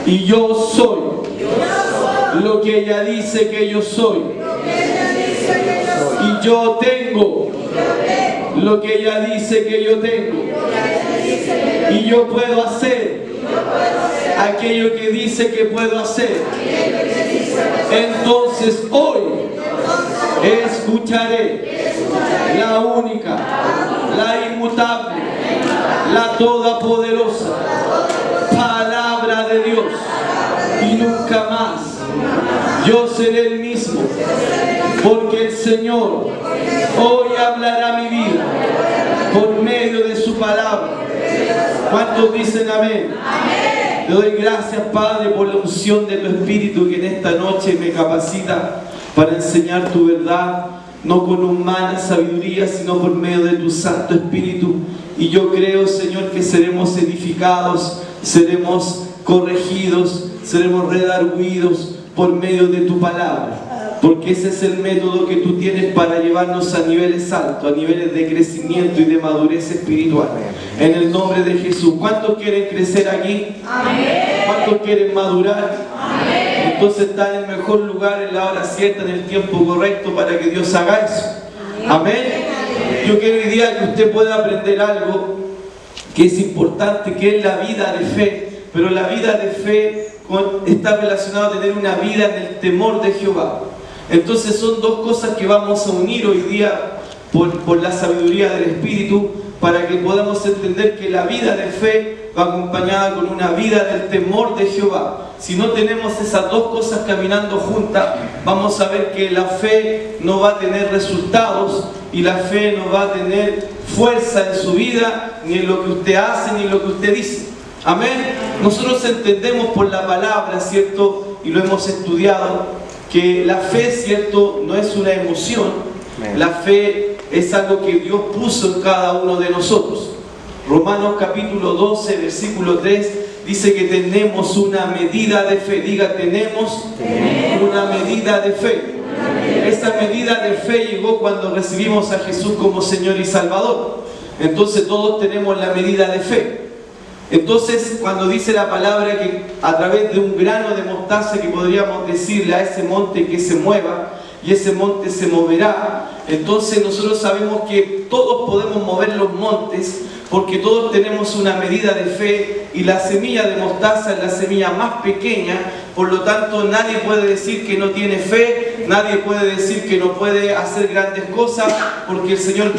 Y yo soy lo que ella dice que yo soy. Y yo tengo lo que ella dice que yo tengo. Y yo puedo hacer aquello que dice que puedo hacer. Entonces hoy escucharé la única, la inmutable, la todopoderosa palabra de Dios. Y nunca más yo seré el mismo, porque el Señor hoy hablará mi vida por medio de su palabra. ¿Cuántos dicen amén? Te doy gracias, Padre, por la unción de tu Espíritu que en esta noche me capacita para enseñar tu verdad, no con humana sabiduría, sino por medio de tu Santo Espíritu. Y yo creo, Señor, que seremos edificados, seremos corregidos, seremos redarguidos por medio de tu palabra, porque ese es el método que tú tienes para llevarnos a niveles altos, a niveles de crecimiento y de madurez espiritual. En el nombre de Jesús. ¿Cuántos quieren crecer aquí? Amén. ¿Cuántos quieren madurar? Amén. Entonces están en el mejor lugar, en la hora cierta, en el tiempo correcto para que Dios haga eso. Amén. Yo quiero hoy día que usted pueda aprender algo que es importante, que es la vida de fe. Pero la vida de fe está relacionada a tener una vida en el temor de Jehová. Entonces son dos cosas que vamos a unir hoy día por la sabiduría del Espíritu, para que podamos entender que la vida de fe va acompañada con una vida del temor de Jehová. Si no tenemos esas dos cosas caminando juntas, vamos a ver que la fe no va a tener resultados y la fe no va a tener fuerza en su vida, ni en lo que usted hace, ni en lo que usted dice. Amén. Nosotros entendemos por la palabra, ¿cierto? Y lo hemos estudiado, que la fe, ¿cierto?, no es una emoción. La fe es algo que Dios puso en cada uno de nosotros. Romanos capítulo 12, versículo 3, dice que tenemos una medida de fe. Diga, tenemos una medida de fe. Esa medida de fe llegó cuando recibimos a Jesús como Señor y Salvador. Entonces todos tenemos la medida de fe. Entonces, cuando dice la palabra que a través de un grano de mostaza, que podríamos decirle a ese monte que se mueva, y ese monte se moverá, entonces nosotros sabemos que todos podemos mover los montes, porque todos tenemos una medida de fe, y la semilla de mostaza es la semilla más pequeña. Por lo tanto, nadie puede decir que no tiene fe, nadie puede decir que no puede hacer grandes cosas, porque el Señor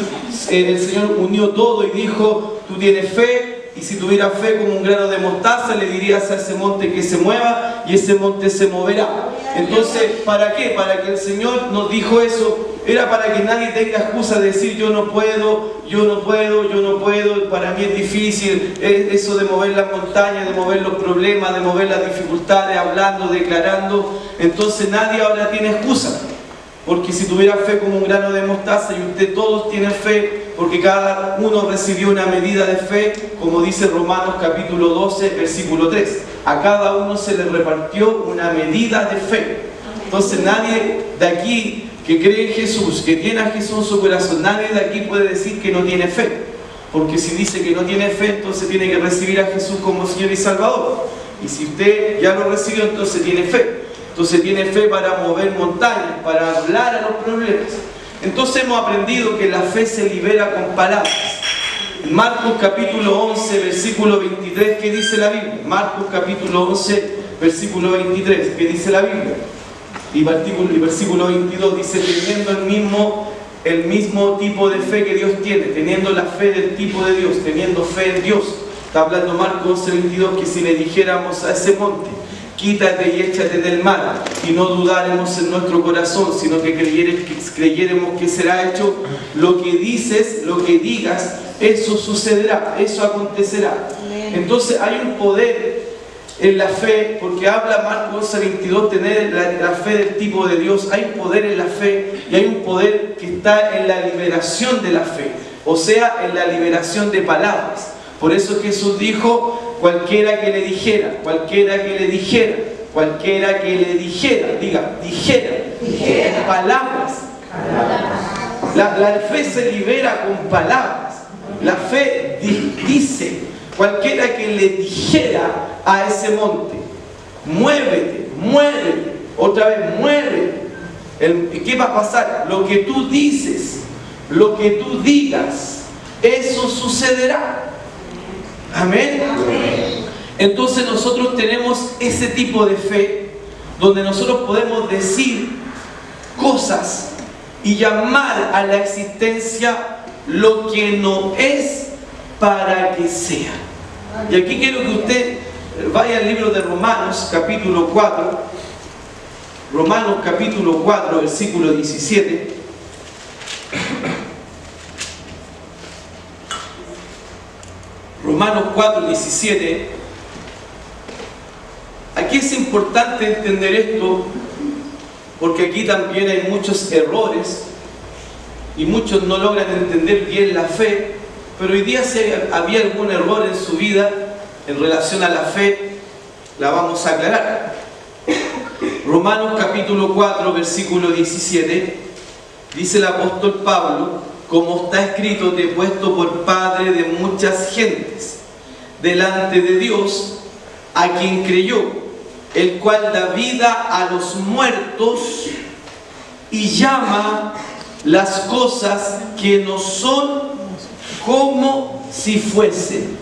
unió todo y dijo, tú tienes fe. Y si tuviera fe como un grano de mostaza, le dirías a ese monte que se mueva, y ese monte se moverá. Entonces, ¿para qué? Para que el Señor nos dijo eso. Era para que nadie tenga excusa de decir yo no puedo, yo no puedo, yo no puedo, para mí es difícil, eso de mover las montañas, de mover los problemas, de mover las dificultades, hablando, declarando. Entonces nadie ahora tiene excusa. Porque si tuviera fe como un grano de mostaza, y usted todos tienen fe, porque cada uno recibió una medida de fe, como dice Romanos capítulo 12, versículo 3. A cada uno se le repartió una medida de fe. Entonces nadie de aquí que cree en Jesús, que tiene a Jesús en su corazón, nadie de aquí puede decir que no tiene fe. Porque si dice que no tiene fe, entonces tiene que recibir a Jesús como Señor y Salvador. Y si usted ya lo recibió, entonces tiene fe. Entonces tiene fe para mover montañas, para hablar a los problemas. Entonces hemos aprendido que la fe se libera con palabras. Marcos capítulo 11, versículo 23, ¿qué dice la Biblia? Marcos capítulo 11, versículo 23, ¿qué dice la Biblia? Y versículo 22 dice, teniendo el mismo tipo de fe que Dios tiene, teniendo la fe del tipo de Dios, teniendo fe en Dios. Está hablando Marcos 11, 22, que si le dijéramos a ese monte, quítate y échate del mar, y no dudáramos en nuestro corazón, sino que creyéramos que será hecho lo que dices, lo que digas, eso sucederá, eso acontecerá. Entonces hay un poder en la fe, porque habla Marcos 22, tener la fe del tipo de Dios. Hay un poder en la fe, y hay un poder que está en la liberación de la fe, o sea, en la liberación de palabras. Por eso Jesús dijo, cualquiera que le dijera, diga, palabras. La fe se libera con palabras. La fe dice, cualquiera que le dijera a ese monte, Muévete, muévete. Otra vez, muévete. ¿Qué va a pasar? Lo que tú dices, lo que tú digas, eso sucederá. Amén. Entonces nosotros tenemos ese tipo de fe donde nosotros podemos decir cosas y llamar a la existencia lo que no es para que sea. Y aquí quiero que usted vaya al libro de Romanos capítulo 4. Romanos capítulo 4 versículo 17. Romanos 4, 17. Aquí es importante entender esto, porque aquí también hay muchos errores y muchos no logran entender bien la fe. Pero hoy día, si había algún error en su vida en relación a la fe, la vamos a aclarar. Romanos capítulo 4 versículo 17, dice el apóstol Pablo: como está escrito, te he puesto por padre de muchas gentes delante de Dios, a quien creyó, el cual da vida a los muertos y llama las cosas que no son como si fuesen.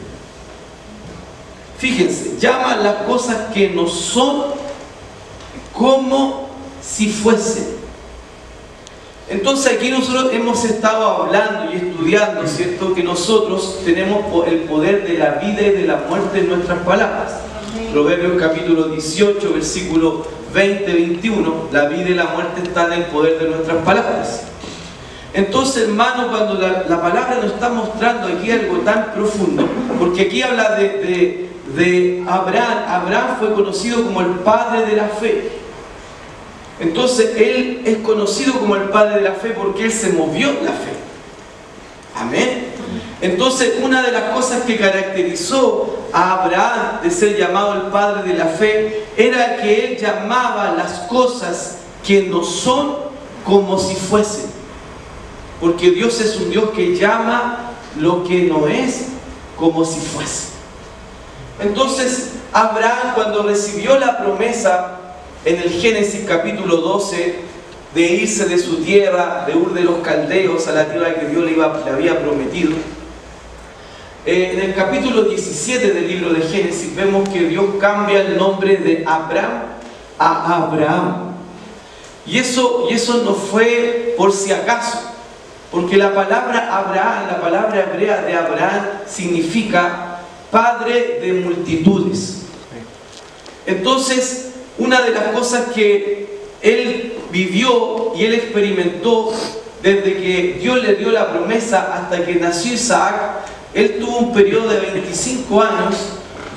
Fíjense, llama las cosas que no son como si fuesen. Entonces aquí nosotros hemos estado hablando y estudiando, ¿cierto?, que nosotros tenemos el poder de la vida y de la muerte en nuestras palabras. Proverbios capítulo 18, versículo 20-21, la vida y la muerte están en el poder de nuestras palabras. Entonces, hermano, cuando la palabra nos está mostrando aquí algo tan profundo, porque aquí habla de Abraham. Abraham fue conocido como el padre de la fe. Entonces, él es conocido como el padre de la fe porque él se movió en la fe. Amén. Entonces, una de las cosas que caracterizó a Abraham de ser llamado el padre de la fe era que él llamaba las cosas que no son como si fuesen. Porque Dios es un Dios que llama lo que no es como si fuese. Entonces, Abraham, cuando recibió la promesa en el Génesis capítulo 12 de irse de su tierra, de Ur de los Caldeos, a la tierra que Dios le había prometido, en el capítulo 17 del libro de Génesis vemos que Dios cambia el nombre de Abraham a Abraham. Y eso no fue por si acaso, porque la palabra Abraham, la palabra hebrea de Abraham, significa padre de multitudes. Entonces, una de las cosas que él vivió y él experimentó desde que Dios le dio la promesa hasta que nació Isaac, él tuvo un periodo de 25 años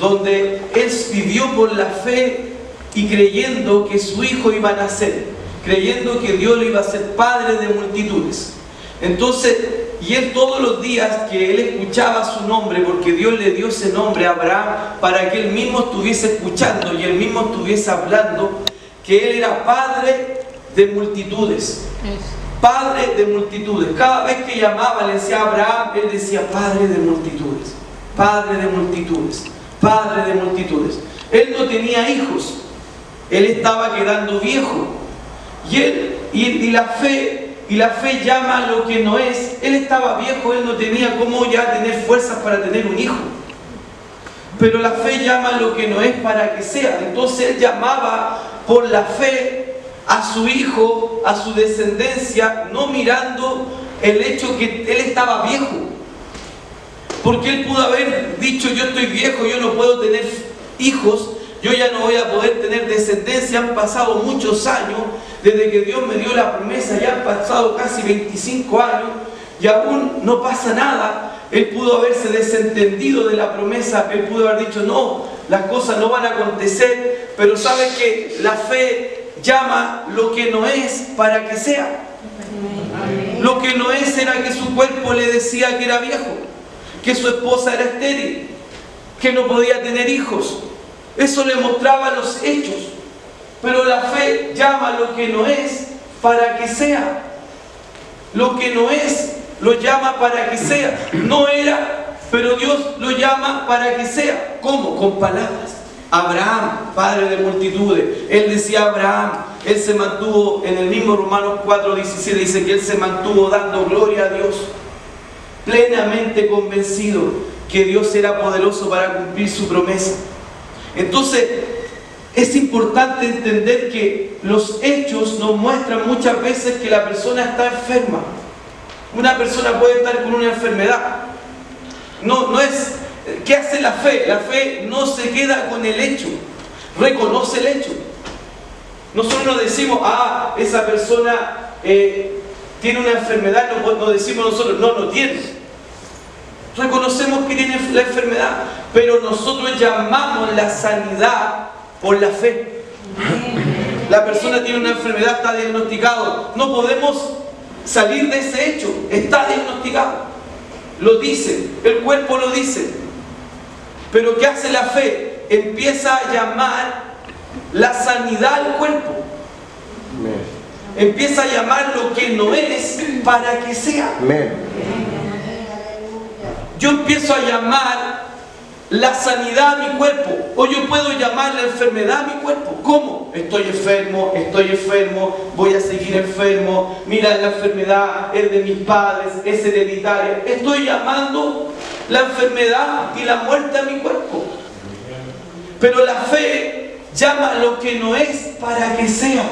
donde él vivió por la fe y creyendo que su hijo iba a nacer, creyendo que Dios le iba a hacer padre de multitudes. Entonces, y él todos los días que él escuchaba su nombre, porque Dios le dio ese nombre a Abraham para que él mismo estuviese escuchando y él mismo estuviese hablando, que él era padre de multitudes. Padre de multitudes. Cada vez que llamaba, le decía a Abraham, él decía padre de multitudes, padre de multitudes, padre de multitudes. Él no tenía hijos, él estaba quedando viejo. Y la fe llama lo que no es. Él estaba viejo, él no tenía cómo ya tener fuerzas para tener un hijo. Pero la fe llama lo que no es para que sea. Entonces él llamaba por la fe a su hijo, a su descendencia, no mirando el hecho que él estaba viejo. Porque él pudo haber dicho: yo estoy viejo, yo no puedo tener hijos, yo ya no voy a poder tener descendencia. Han pasado muchos años desde que Dios me dio la promesa, ya han pasado casi 25 años y aún no pasa nada. Él pudo haberse desentendido de la promesa, él pudo haber dicho: no, las cosas no van a acontecer. Pero sabe que la fe llama lo que no es para que sea. Lo que no es era que su cuerpo le decía que era viejo, que su esposa era estéril, que no podía tener hijos. Eso le mostraba los hechos. Pero la fe llama lo que no es para que sea. Lo que no es lo llama para que sea. No era, pero Dios lo llama para que sea. ¿Cómo? Con palabras. Abraham, padre de multitudes. Él decía Abraham, él se mantuvo, en el mismo Romanos 4:17 dice que él se mantuvo dando gloria a Dios, plenamente convencido que Dios era poderoso para cumplir su promesa. Entonces, es importante entender que los hechos nos muestran muchas veces que la persona está enferma. Una persona puede estar con una enfermedad. No es... ¿Qué hace la fe? La fe no se queda con el hecho, reconoce el hecho. Nosotros no decimos, esa persona tiene una enfermedad, no decimos nosotros, no tiene. Reconocemos que tiene la enfermedad, pero nosotros llamamos la sanidad por la fe. La persona tiene una enfermedad, está diagnosticado. No podemos salir de ese hecho, está diagnosticado. Lo dice, el cuerpo lo dice. Pero ¿qué hace la fe? Empieza a llamar la sanidad al cuerpo. Empieza a llamar lo que no es para que sea. Yo empiezo a llamar la sanidad a mi cuerpo, o yo puedo llamar la enfermedad a mi cuerpo. ¿Cómo? Estoy enfermo, voy a seguir enfermo, mira, la enfermedad es de mis padres, es hereditaria. Estoy llamando la enfermedad y la muerte a mi cuerpo. Pero la fe llama lo que no es para que sea.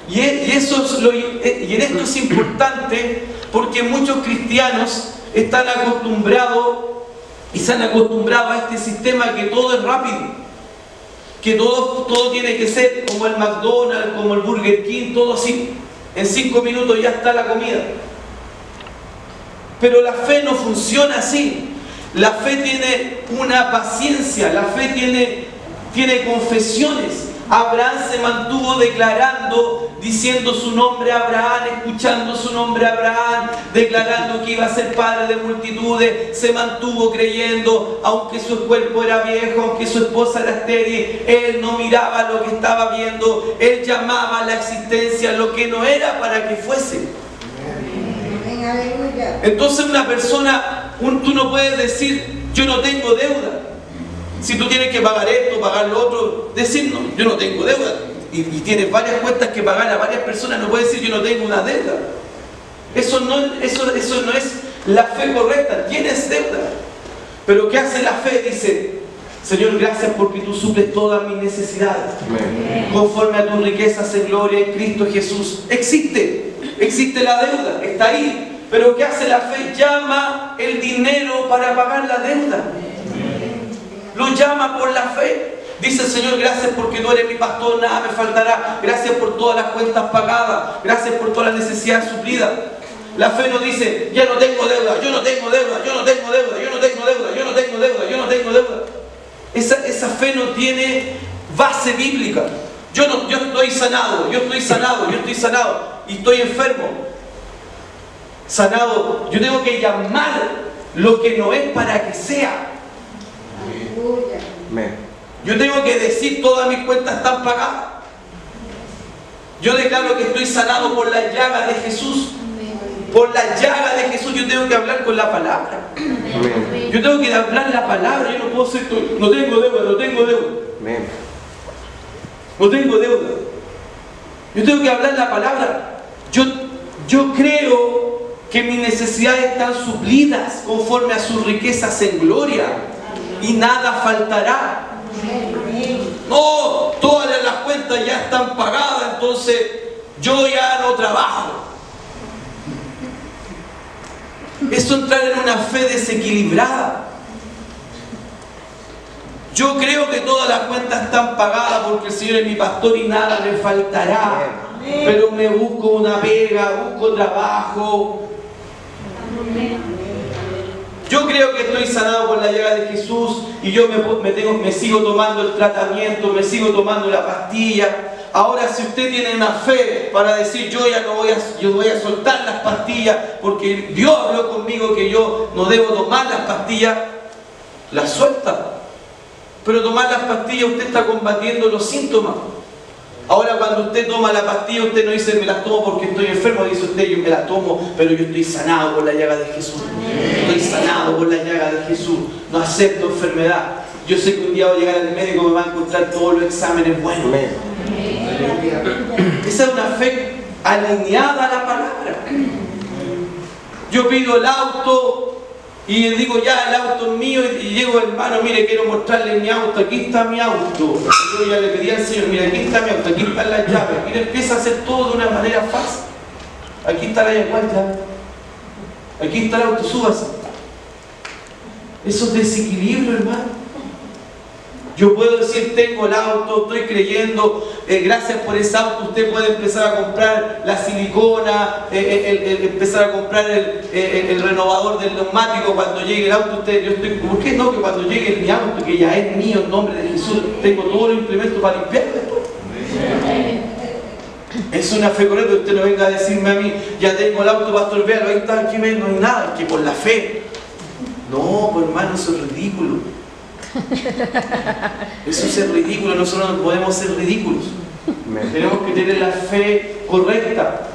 Y en esto es importante, porque muchos cristianos están acostumbrados y se han acostumbrado a este sistema que todo es rápido, que todo tiene que ser como el McDonald's, como el Burger King, todo así. En 5 minutos ya está la comida. Pero la fe no funciona así. La fe tiene una paciencia, la fe tiene confesiones. Abraham se mantuvo declarando, diciendo su nombre a Abraham, escuchando su nombre a Abraham, declarando que iba a ser padre de multitudes. Se mantuvo creyendo, aunque su cuerpo era viejo, aunque su esposa era estéril, él no miraba lo que estaba viendo, él llamaba a la existencia lo que no era para que fuese. Entonces una persona, tú no puedes decir, yo no tengo deuda. Si tú tienes que pagar esto, pagar lo otro, decir, no, yo no tengo deuda. Y tienes varias cuentas que pagar a varias personas, no puedes decir, yo no tengo una deuda. Eso no es la fe correcta, tienes deuda. Pero ¿qué hace la fe? Dice, Señor, gracias porque tú suples todas mis necesidades. Conforme a tus riquezas en gloria en Cristo Jesús. Existe la deuda, está ahí. Pero ¿qué hace la fe? Llama el dinero para pagar la deuda. Lo llama por la fe. Dice el Señor, gracias porque tú eres mi pastor, nada me faltará. Gracias por todas las cuentas pagadas. Gracias por todas las necesidades suplidas. La fe no dice, ya no tengo deuda, yo no tengo deuda, yo no tengo deuda, yo no tengo deuda, yo no tengo deuda, yo no tengo deuda. Esa fe no tiene base bíblica. Yo estoy sanado y estoy enfermo. Sanado, yo tengo que llamar lo que no es para que sea. Yo tengo que decir, todas mis cuentas están pagadas. Yo declaro que estoy sanado por la llaga de Jesús. Por la llaga de Jesús yo tengo que hablar con la palabra. Yo tengo que hablar la palabra. Yo no puedo ser, no tengo deuda, no tengo deuda. No tengo deuda. Yo tengo que hablar la palabra. Yo creo que mis necesidades están suplidas conforme a sus riquezas en gloria. Y nada faltará. No, todas las cuentas ya están pagadas, entonces yo ya no trabajo. Eso es entrar en una fe desequilibrada. Yo creo que todas las cuentas están pagadas porque el Señor es mi pastor y nada me faltará. Pero me busco una pega, busco trabajo. Yo creo que estoy sanado por la llaga de Jesús y yo me sigo tomando el tratamiento, me sigo tomando la pastilla. Ahora, si usted tiene una fe para decir, yo voy a soltar las pastillas porque Dios habló conmigo que yo no debo tomar las pastillas, las suelta. Pero tomar las pastillas, usted está combatiendo los síntomas. Ahora, cuando usted toma la pastilla, usted no dice, me la tomo porque estoy enfermo, dice usted, yo me la tomo, pero yo estoy sanado por la llaga de Jesús. Estoy sanado por la llaga de Jesús. No acepto enfermedad. yo sé que un día voy a llegar al médico y me va a encontrar todos los exámenes buenos. Esa es una fe alineada a la palabra. Yo pido el auto y digo, ya, el auto es mío, y llego, hermano, mire, quiero mostrarle mi auto, aquí está mi auto. Yo ya le pedí al Señor, mire, aquí está mi auto, aquí están las llaves. Y él empieza a hacer todo de una manera fácil. Aquí está la llave, aquí está el auto, súbase. Eso es desequilibrio, hermano. Yo puedo decir, tengo el auto, estoy creyendo, gracias por ese auto usted puede empezar a comprar la silicona, empezar a comprar el renovador del neumático cuando llegue el auto. ¿Por qué no? Que cuando llegue mi auto, que ya es mío en nombre de Jesús, tengo todos los implementos para limpiar después. Es una fe correcta. Usted no venga a decirme a mí, ya tengo el auto, pastor, véalo, ahí está, aquí no hay nada, que por la fe. No, pues hermano, eso es ridículo. Eso es ridículo. Nosotros no podemos ser ridículos. Tenemos que tener la fe correcta.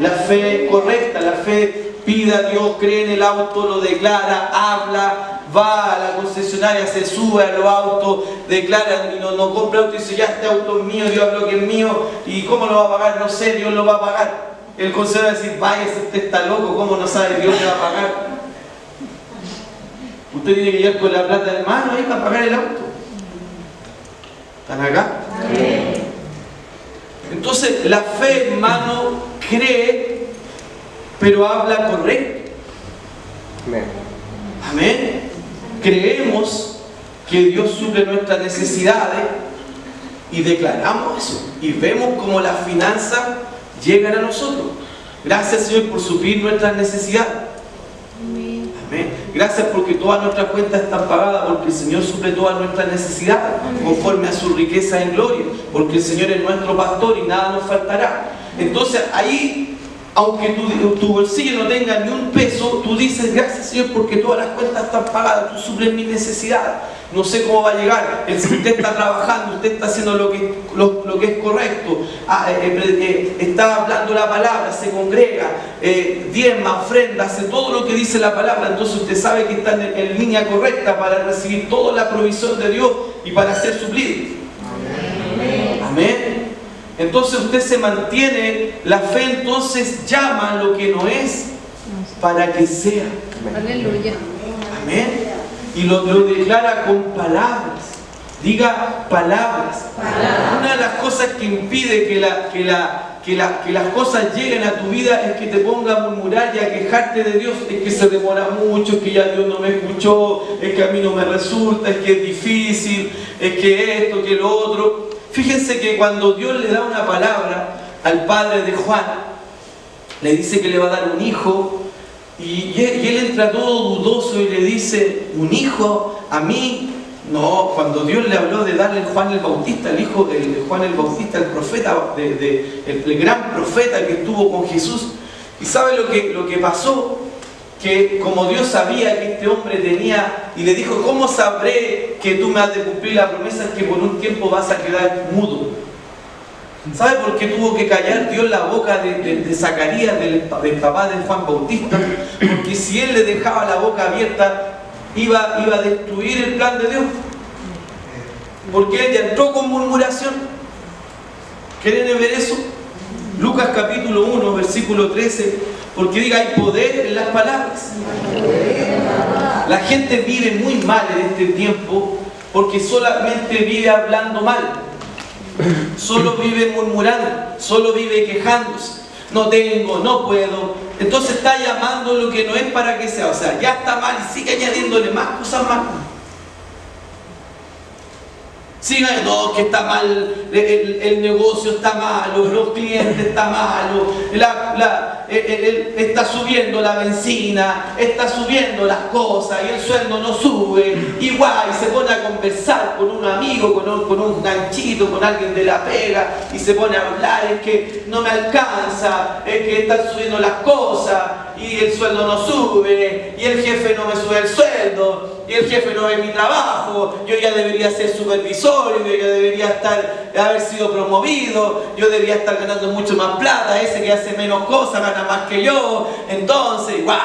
La fe correcta, la fe pide a Dios, cree en el auto, lo declara, habla, va a la concesionaria, se sube a los autos, declara y no compra auto y dice, ya este auto es mío, Dios habló que es mío, y ¿cómo lo va a pagar? No sé, Dios lo va a pagar. El concesionario va a decir, vaya, usted está loco, ¿cómo no sabe Dios le va a pagar? Usted tiene que llegar con la plata de mano ahí para pagar el auto. ¿Están acá? Sí. Entonces, la fe, hermano, cree, pero habla correcto. Amén. Amén. Creemos que Dios suple nuestras necesidades y declaramos eso. Y vemos cómo las finanzas llegan a nosotros. Gracias, Señor, por suplir nuestras necesidades. Amén. Gracias porque todas nuestras cuentas están pagadas, porque el Señor suple todas nuestras necesidades conforme a su riqueza en gloria, porque el Señor es nuestro pastor y nada nos faltará. Entonces ahí, aunque tu bolsillo no tenga ni un peso, tú dices, gracias Señor porque todas las cuentas están pagadas, tú suples mis necesidades. No sé cómo va a llegar, usted está trabajando, usted está haciendo lo que es correcto, está hablando la palabra, se congrega, diezma, ofrenda, hace todo lo que dice la palabra. Entonces usted sabe que está en línea correcta para recibir toda la provisión de Dios y para ser suplido. Amén. Amén. Entonces usted se mantiene, la fe entonces llama lo que no es para que sea. Aleluya. Amén. Y lo declara con palabras. Diga palabras. Una de las cosas que impide que las cosas lleguen a tu vida es que te pongas a murmurar y a quejarte de Dios. Es que se demora mucho, es que ya Dios no me escuchó, es que a mí no me resulta, es que es difícil, es que esto, que lo otro. Fíjense que cuando Dios le da una palabra al padre de Juan, le dice que le va a dar un hijo, y él entra todo dudoso y le dice, ¿un hijo a mí? No, cuando Dios le habló de darle a Juan el Bautista, el hijo de Juan el Bautista, el profeta, el gran profeta que estuvo con Jesús. ¿Y sabe lo que pasó? Que como Dios sabía que este hombre tenía, y le dijo, ¿cómo sabré que tú me has de cumplir la promesa que por un tiempo vas a quedar mudo? ¿Sabe por qué tuvo que callar Dios la boca de Zacarías, del papá de Juan Bautista? Porque si él le dejaba la boca abierta, iba a destruir el plan de Dios. Porque él ya entró con murmuración. ¿Quieren ver eso? Lucas capítulo 1, versículo 13. Porque diga, hay poder en las palabras. La gente vive muy mal en este tiempo porque solamente vive hablando mal. Solo vive murmurando, solo vive quejándose. No tengo, no puedo. Entonces está llamando lo que no es para que sea. O sea, ya está mal y sigue añadiéndole más cosas más. Siga, no, que está mal, el negocio está malo, los clientes están malos, está subiendo la benzina, está subiendo las cosas y el sueldo no sube, igual, y se pone a conversar con un amigo, con un ganchito, con alguien de la pega, y se pone a hablar, es que no me alcanza, es que están subiendo las cosas, y el sueldo no sube, y el jefe no me sube el sueldo, y el jefe no ve mi trabajo, yo ya debería ser supervisor, yo ya debería haber sido promovido, yo debería estar ganando mucho más plata, ese que hace menos cosas gana más que yo, entonces, guau.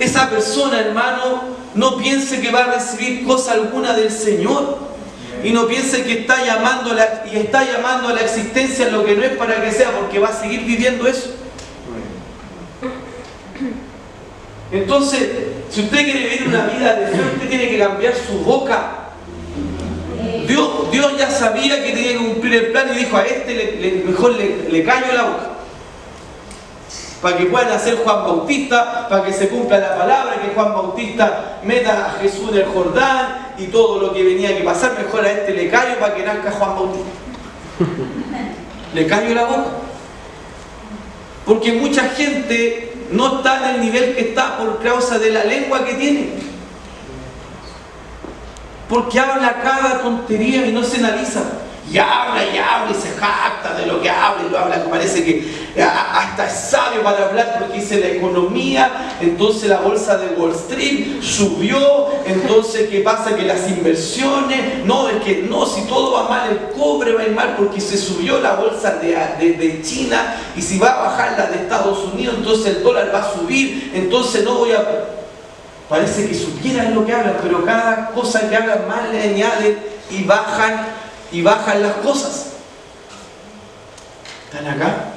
esa persona, hermano, no piense que va a recibir cosa alguna del Señor. Y no piense que está llamando a la existencia lo que no es para que sea, porque va a seguir viviendo eso. Entonces, si usted quiere vivir una vida de fe, usted tiene que cambiar su boca. Dios ya sabía que tenía que cumplir el plan y dijo: a este mejor le callo la boca, para que puedan hacer Juan Bautista, para que se cumpla la palabra, que Juan Bautista meta a Jesús en el Jordán y todo lo que venía que pasar. Mejor a este le callo para que nazca Juan Bautista. Le callo la boca, porque mucha gente no está en el nivel que está por causa de la lengua que tiene. Porque habla cada tontería y no se analiza. Y habla y se jacta de lo que habla y lo habla, que parece que hasta es sabio para hablar, porque dice la economía, entonces la bolsa de Wall Street subió, entonces ¿qué pasa? Que las inversiones, no, es que no, si todo va mal, el cobre va a ir mal porque se subió la bolsa de China, y si va a bajar la de Estados Unidos, entonces el dólar va a subir, entonces no voy a... Parece que supieran lo que hablan, pero cada cosa que hablan mal le añaden y bajan las cosas. ¿Están acá?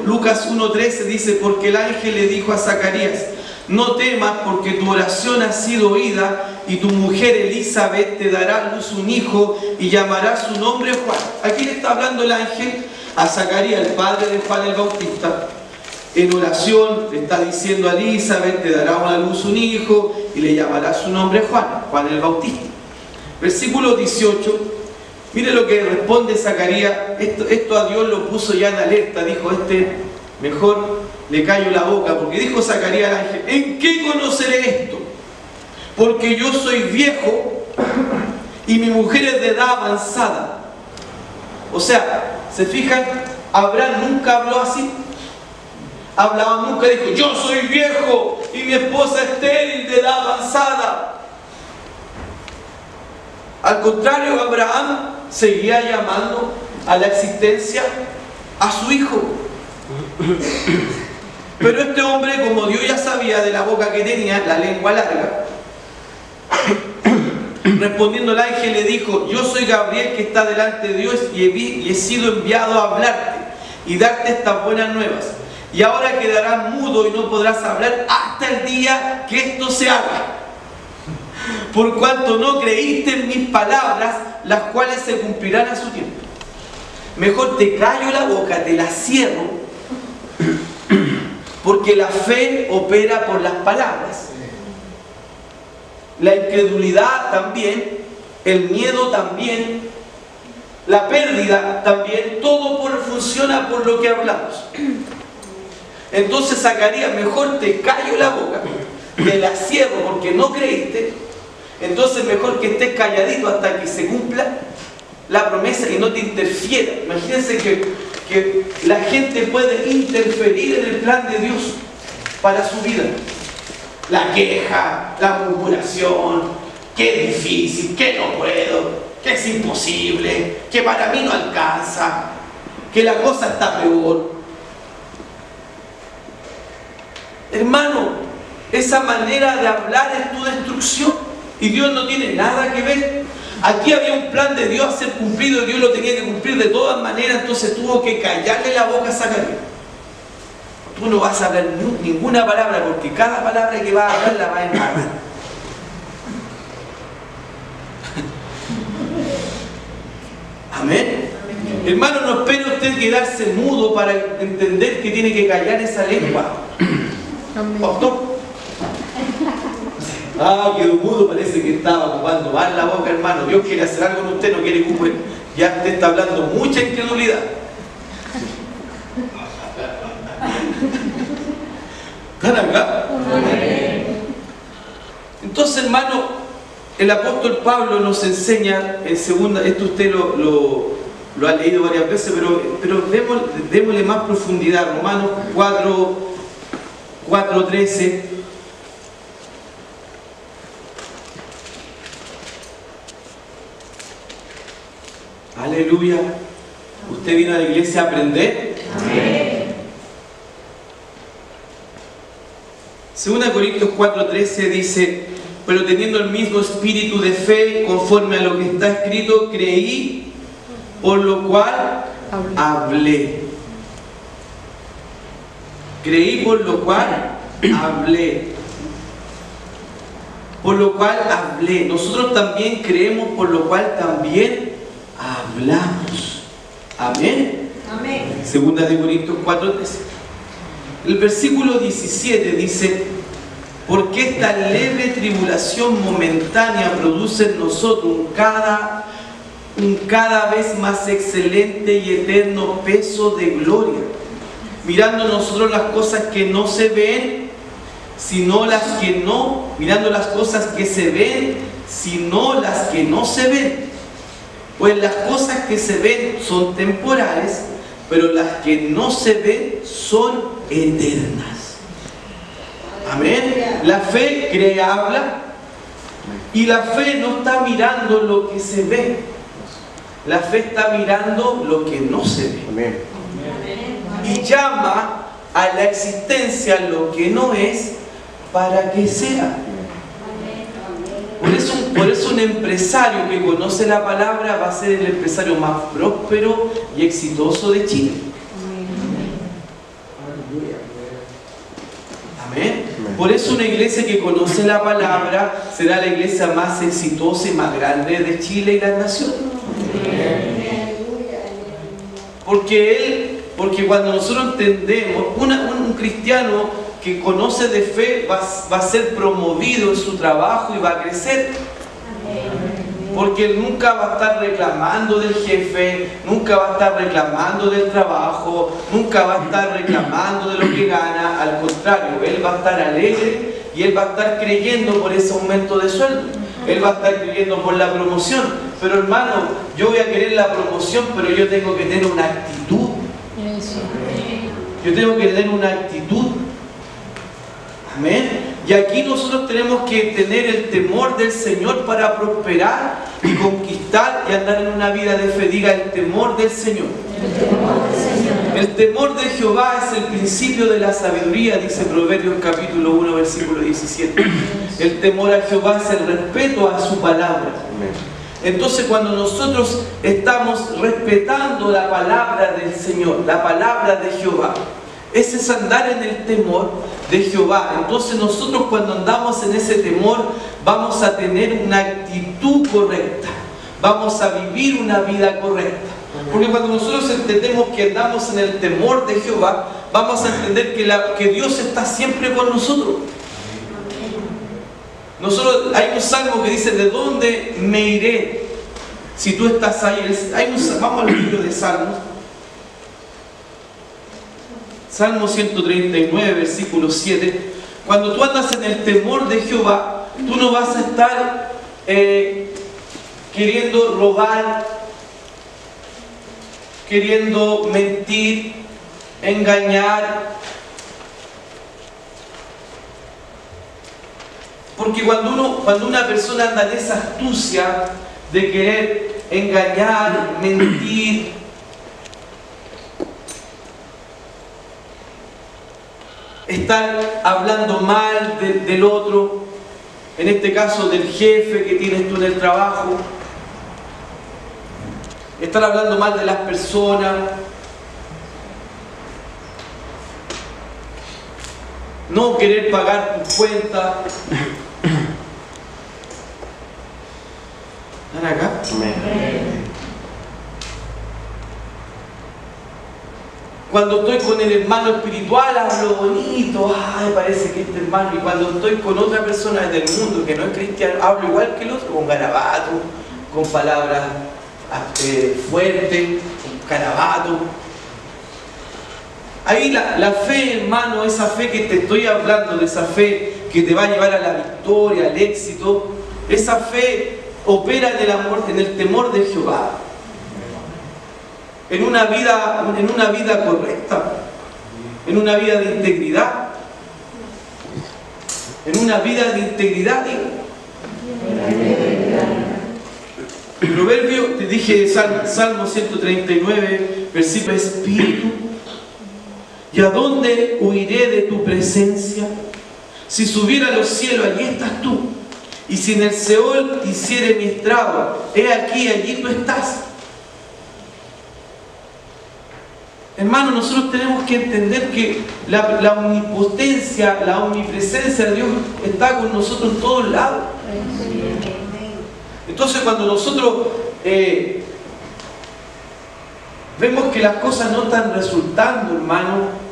Lucas 1:13 dice: porque el ángel le dijo a Zacarías: no temas, porque tu oración ha sido oída, y tu mujer Elizabeth te dará a luz un hijo y llamará su nombre Juan. Aquí le está hablando el ángel a Zacarías, el padre de Juan el Bautista. En oración le está diciendo a Elizabeth: te dará a luz un hijo y le llamará su nombre Juan el Bautista. Versículo 18, mire lo que responde Zacarías. Esto a Dios lo puso ya en alerta. Dijo: mejor le callo la boca, porque dijo Zacarías al ángel: ¿en qué conoceré esto? Porque yo soy viejo y mi mujer es de edad avanzada. O sea, ¿se fijan? Abraham nunca habló así. Hablaba nunca, dijo: yo soy viejo y mi esposa estéril de edad avanzada. Al contrario, Abraham seguía llamando a la existencia a su hijo. Pero este hombre, como Dios ya sabía de la boca que tenía, la lengua larga, respondiendo al ángel le dijo: yo soy Gabriel, que está delante de Dios, y he sido enviado a hablarte y darte estas buenas nuevas. Y ahora quedarás mudo y no podrás hablar hasta el día que esto se haga, por cuanto no creíste en mis palabras, las cuales se cumplirán a su tiempo. Mejor te callo la boca, te la cierro, porque la fe opera por las palabras. La incredulidad también, el miedo también, la pérdida también, todo funciona por lo que hablamos. Entonces Zacarías: mejor te callo la boca, te la cierro porque no creíste. Entonces mejor que estés calladito hasta que se cumpla la promesa y no te interfiera. Imagínense que la gente puede interferir en el plan de Dios para su vida. La queja, la murmuración, que es difícil, que no puedo, que es imposible, que para mí no alcanza, que la cosa está peor. Hermano, esa manera de hablar es tu destrucción. Y Dios no tiene nada que ver. Aquí había un plan de Dios a ser cumplido y Dios lo tenía que cumplir de todas maneras. Entonces tuvo que callarle la boca a Zacarías. Tú no vas a hablar ninguna palabra, porque cada palabra que vas a hablar la vas a embarrar. Amén. Hermano, no espere usted quedarse mudo para entender que tiene que callar esa lengua. Pastor. Quedó mudo, parece que estaba ocupando mal la boca, hermano. Dios quiere hacer algo en usted, no quiere que ocupe. Ya usted está hablando mucha incredulidad. ¿Están acá? Entonces, hermano, el apóstol Pablo nos enseña en segunda, esto usted lo ha leído varias veces, pero démosle más profundidad. Romanos 4:13. Aleluya. ¿Usted vino a la iglesia a aprender? Amén. 2 Corintios 4:13 dice: pero teniendo el mismo espíritu de fe, conforme a lo que está escrito, creí, por lo cual hablé. Creí, por lo cual hablé. Por lo cual hablé. Nosotros también creemos, por lo cual también hablamos. Amén. Amén. 2 Corintios 4:13. El versículo 17 dice: porque esta leve tribulación momentánea produce en nosotros un cada vez más excelente y eterno peso de gloria, mirando nosotros las cosas que no se ven, sino las que no, mirando las cosas que se ven, sino las que no se ven. Pues las cosas que se ven son temporales, pero las que no se ven son eternas. Amén. La fe cree, habla, y la fe no está mirando lo que se ve. La fe está mirando lo que no se ve. Amén. Y llama a la existencia lo que no es para que sea. Por eso un empresario que conoce la palabra va a ser el empresario más próspero y exitoso de Chile. Amén. Por eso una iglesia que conoce la palabra será la iglesia más exitosa y más grande de Chile y las naciones. Porque cuando nosotros entendemos, un cristiano que conoce de fe va a ser promovido en su trabajo y va a crecer. Porque él nunca va a estar reclamando del jefe, nunca va a estar reclamando del trabajo, nunca va a estar reclamando de lo que gana. Al contrario, él va a estar alegre y él va a estar creyendo por ese aumento de sueldo. Él va a estar creyendo por la promoción. Pero hermano, yo voy a querer la promoción, pero yo tengo que tener una actitud. Yo tengo que tener una actitud. Amén. Y aquí nosotros tenemos que tener el temor del Señor para prosperar y conquistar y andar en una vida de fe. Diga: el temor del Señor. El temor de Jehová es el principio de la sabiduría, dice Proverbios capítulo 1, versículo 17. El temor a Jehová es el respeto a su palabra. Entonces, cuando nosotros estamos respetando la palabra del Señor, la palabra de Jehová, ese es andar en el temor de Jehová. Entonces nosotros, cuando andamos en ese temor, vamos a tener una actitud correcta, vamos a vivir una vida correcta. Porque cuando nosotros entendemos que andamos en el temor de Jehová, vamos a entender que Dios está siempre con nosotros. Hay un salmo que dice: ¿de dónde me iré si tú estás ahí? Vamos al libro de Salmos. Salmo 139, versículo 7. Cuando tú andas en el temor de Jehová, tú no vas a estar queriendo robar, queriendo mentir, engañar. Porque cuando una persona anda en esa astucia de querer engañar, mentir, estar hablando mal del otro, en este caso del jefe que tienes tú en el trabajo, estar hablando mal de las personas, no querer pagar tus cuentas. ¿Están acá? Amén. Cuando estoy con el hermano espiritual hablo bonito, ay, parece que este hermano. Y cuando estoy con otra persona del mundo que no es cristiano, hablo igual que el otro, con garabato, con palabras fuertes, con garabato. Ahí la fe, hermano, esa fe que te estoy hablando, de esa fe que te va a llevar a la victoria, al éxito, esa fe opera en el temor de Jehová. En una vida correcta, en una vida de integridad, en una vida de integridad. Proverbio, te dije, Salmo 139, versículo: espíritu, ¿y a dónde huiré de tu presencia? Si subiera a los cielos, allí estás tú. Y si en el Seol hiciere mi estrago, he aquí, allí tú estás. Hermano, nosotros tenemos que entender que la omnipotencia, la omnipresencia de Dios está con nosotros en todos lados. Entonces, cuando nosotros vemos que las cosas no están resultando, hermano,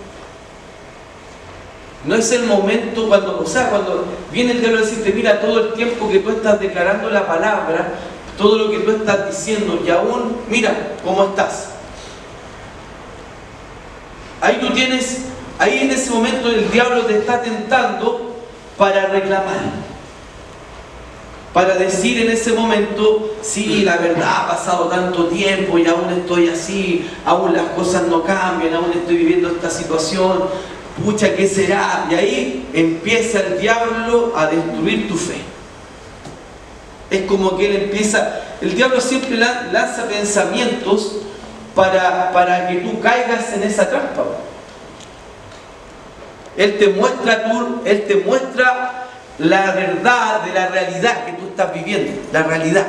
no es el momento cuando viene el diablo a decirte, mira, todo el tiempo que tú estás declarando la palabra, todo lo que tú estás diciendo, y aún, mira cómo estás. Ahí tú tienes, ahí en ese momento el diablo te está tentando para reclamar. Para decir en ese momento, sí, la verdad, ha pasado tanto tiempo y aún estoy así, aún las cosas no cambian, aún estoy viviendo esta situación, pucha, ¿qué será? Y ahí empieza el diablo a destruir tu fe. Es como que el diablo siempre lanza pensamientos para que tú caigas en esa trampa. Él te muestra la verdad de la realidad que tú estás viviendo, la realidad,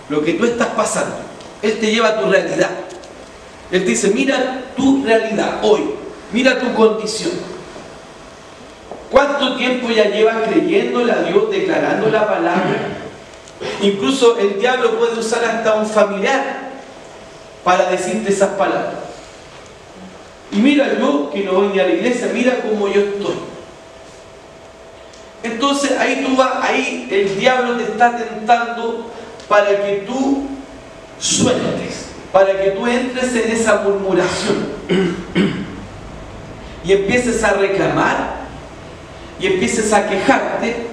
lo que tú estás pasando. Él te lleva a tu realidad. Él te dice, mira tu realidad hoy, mira tu condición. ¿Cuánto tiempo ya llevas creyéndole a Dios, declarando la palabra? Incluso el diablo puede usar hasta un familiar para decirte esas palabras. Y mira, yo que no voy ni a la iglesia, mira cómo yo estoy. Entonces ahí el diablo te está tentando para que tú sueltes, para que tú entres en esa murmuración y empieces a reclamar y empieces a quejarte,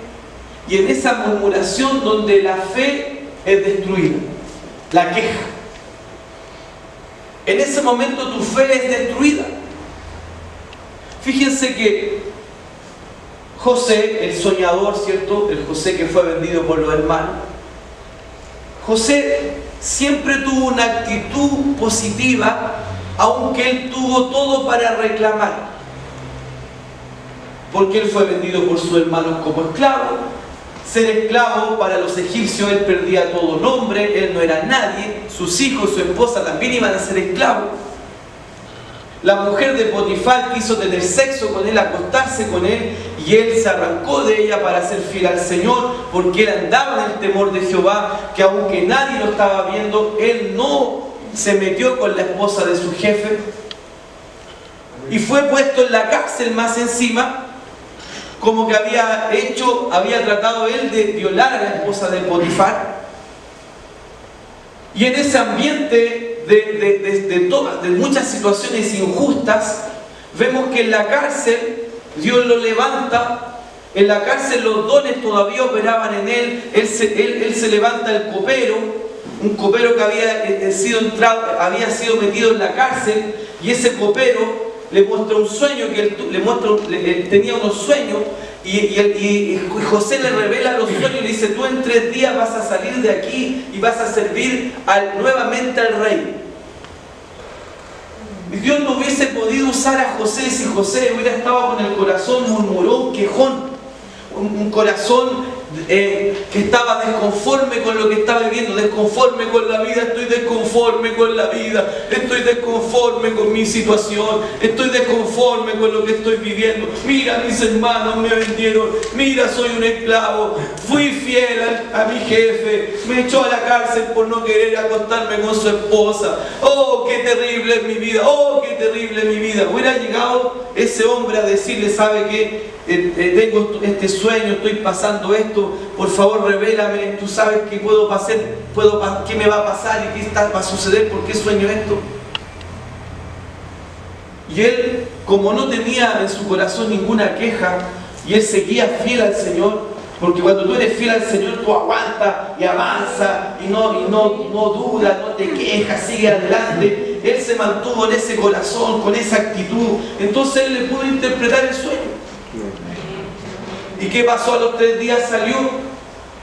y en esa murmuración donde la fe es destruida, la queja. En ese momento tu fe es destruida. Fíjense que José, el soñador, ¿cierto? El José que fue vendido por los hermanos. José siempre tuvo una actitud positiva, aunque él tuvo todo para reclamar. Porque él fue vendido por sus hermanos como esclavo. Ser esclavo para los egipcios, él perdía todo nombre, él no era nadie. Sus hijos, su esposa también iban a ser esclavos. La mujer de Potifar quiso tener sexo con él, acostarse con él, y él se arrancó de ella para ser fiel al Señor, porque él andaba en el temor de Jehová, que aunque nadie lo estaba viendo, él no se metió con la esposa de su jefe, y fue puesto en la cárcel más encima, como que había tratado él de violar a la esposa de Potifar. Y en ese ambiente de muchas situaciones injustas, vemos que en la cárcel Dios lo levanta. En la cárcel los dones todavía operaban en él. Él se levanta el copero, un copero que había sido metido en la cárcel, y ese copero le muestra un sueño, que él tenía unos sueños, y José le revela los sueños y le dice, tú en 3 días vas a salir de aquí y vas a servir nuevamente al rey. Y Dios no hubiese podido usar a José si José hubiera estado con el corazón murmurón, quejón, un corazón que estaba desconforme con lo que estaba viviendo, desconforme con la vida. Estoy desconforme con la vida, estoy desconforme con mi situación, estoy desconforme con lo que estoy viviendo. Mira, mis hermanos me vendieron, mira, soy un esclavo, fui fiel a mi jefe, me echó a la cárcel por no querer acostarme con su esposa. Oh, qué terrible es mi vida, oh, qué terrible es mi vida. Hubiera llegado ese hombre a decirle, ¿sabe qué? Tengo este sueño, estoy pasando esto, por favor revélame, tú sabes qué puedo pasar, qué me va a pasar y qué va a suceder, por qué sueño esto. Y él, como no tenía en su corazón ninguna queja, y él seguía fiel al Señor, porque cuando tú eres fiel al Señor, tú aguantas y avanzas y no dudas, no te quejas, sigue adelante. Él se mantuvo en ese corazón, con esa actitud. Entonces él le pudo interpretar el sueño. ¿Y qué pasó? A los 3 días salió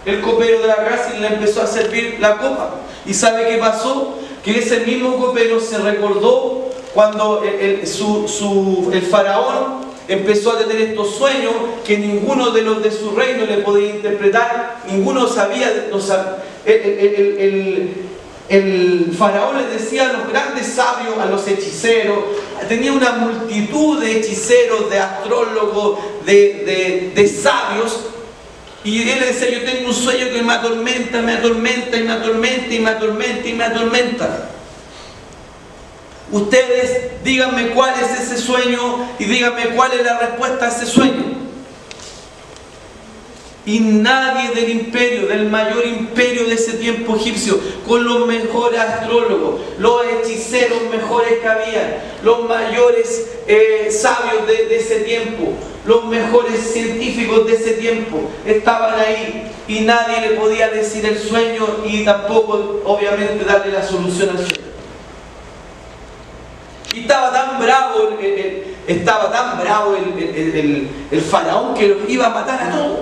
el copero de la cárcel y le empezó a servir la copa. ¿Y sabe qué pasó? Que ese mismo copero se recordó cuando el faraón empezó a tener estos sueños que ninguno de los de su reino le podía interpretar, ninguno sabía, el faraón les decía a los grandes sabios, a los hechiceros, tenía una multitud de hechiceros, de astrólogos, de sabios, y él le decía: yo tengo un sueño que me atormenta, me atormenta, y me atormenta, y me atormenta, y me atormenta. Ustedes díganme cuál es ese sueño y díganme cuál es la respuesta a ese sueño. Y nadie del imperio, del mayor imperio de ese tiempo egipcio, con los mejores astrólogos, los hechiceros mejores que había, los mayores sabios de ese tiempo, los mejores científicos de ese tiempo, estaban ahí, y nadie le podía decir el sueño y tampoco, obviamente, darle la solución al sueño. Y estaba tan bravo el faraón que los iba a matar a todos.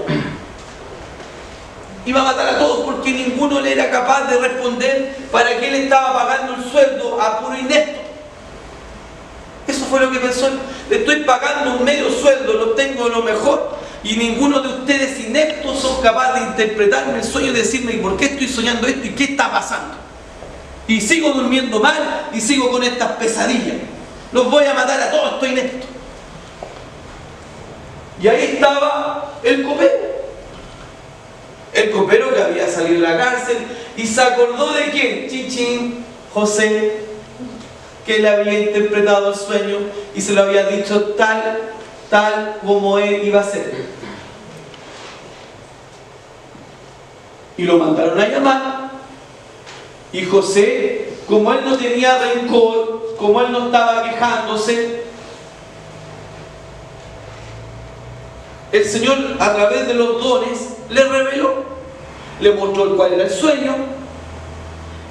Iba a matar a todos porque ninguno le era capaz de responder para qué le estaba pagando el sueldo a puro inepto. Eso fue lo que pensó. Le estoy pagando un medio sueldo, lo tengo lo mejor, y ninguno de ustedes ineptos son capaces de interpretarme el sueño y decirme por qué estoy soñando esto y qué está pasando. Y sigo durmiendo mal y sigo con estas pesadillas. Los voy a matar a todos, estoy inepto. Y ahí estaba el copero. El copero que había salido de la cárcel y se acordó de quién, Chichín, José, que le había interpretado el sueño y se lo había dicho tal como él iba a ser. Y lo mandaron a llamar. Y José, como él no tenía rencor, como él no estaba quejándose, el Señor, a través de los dones, le reveló, le mostró cuál era el sueño,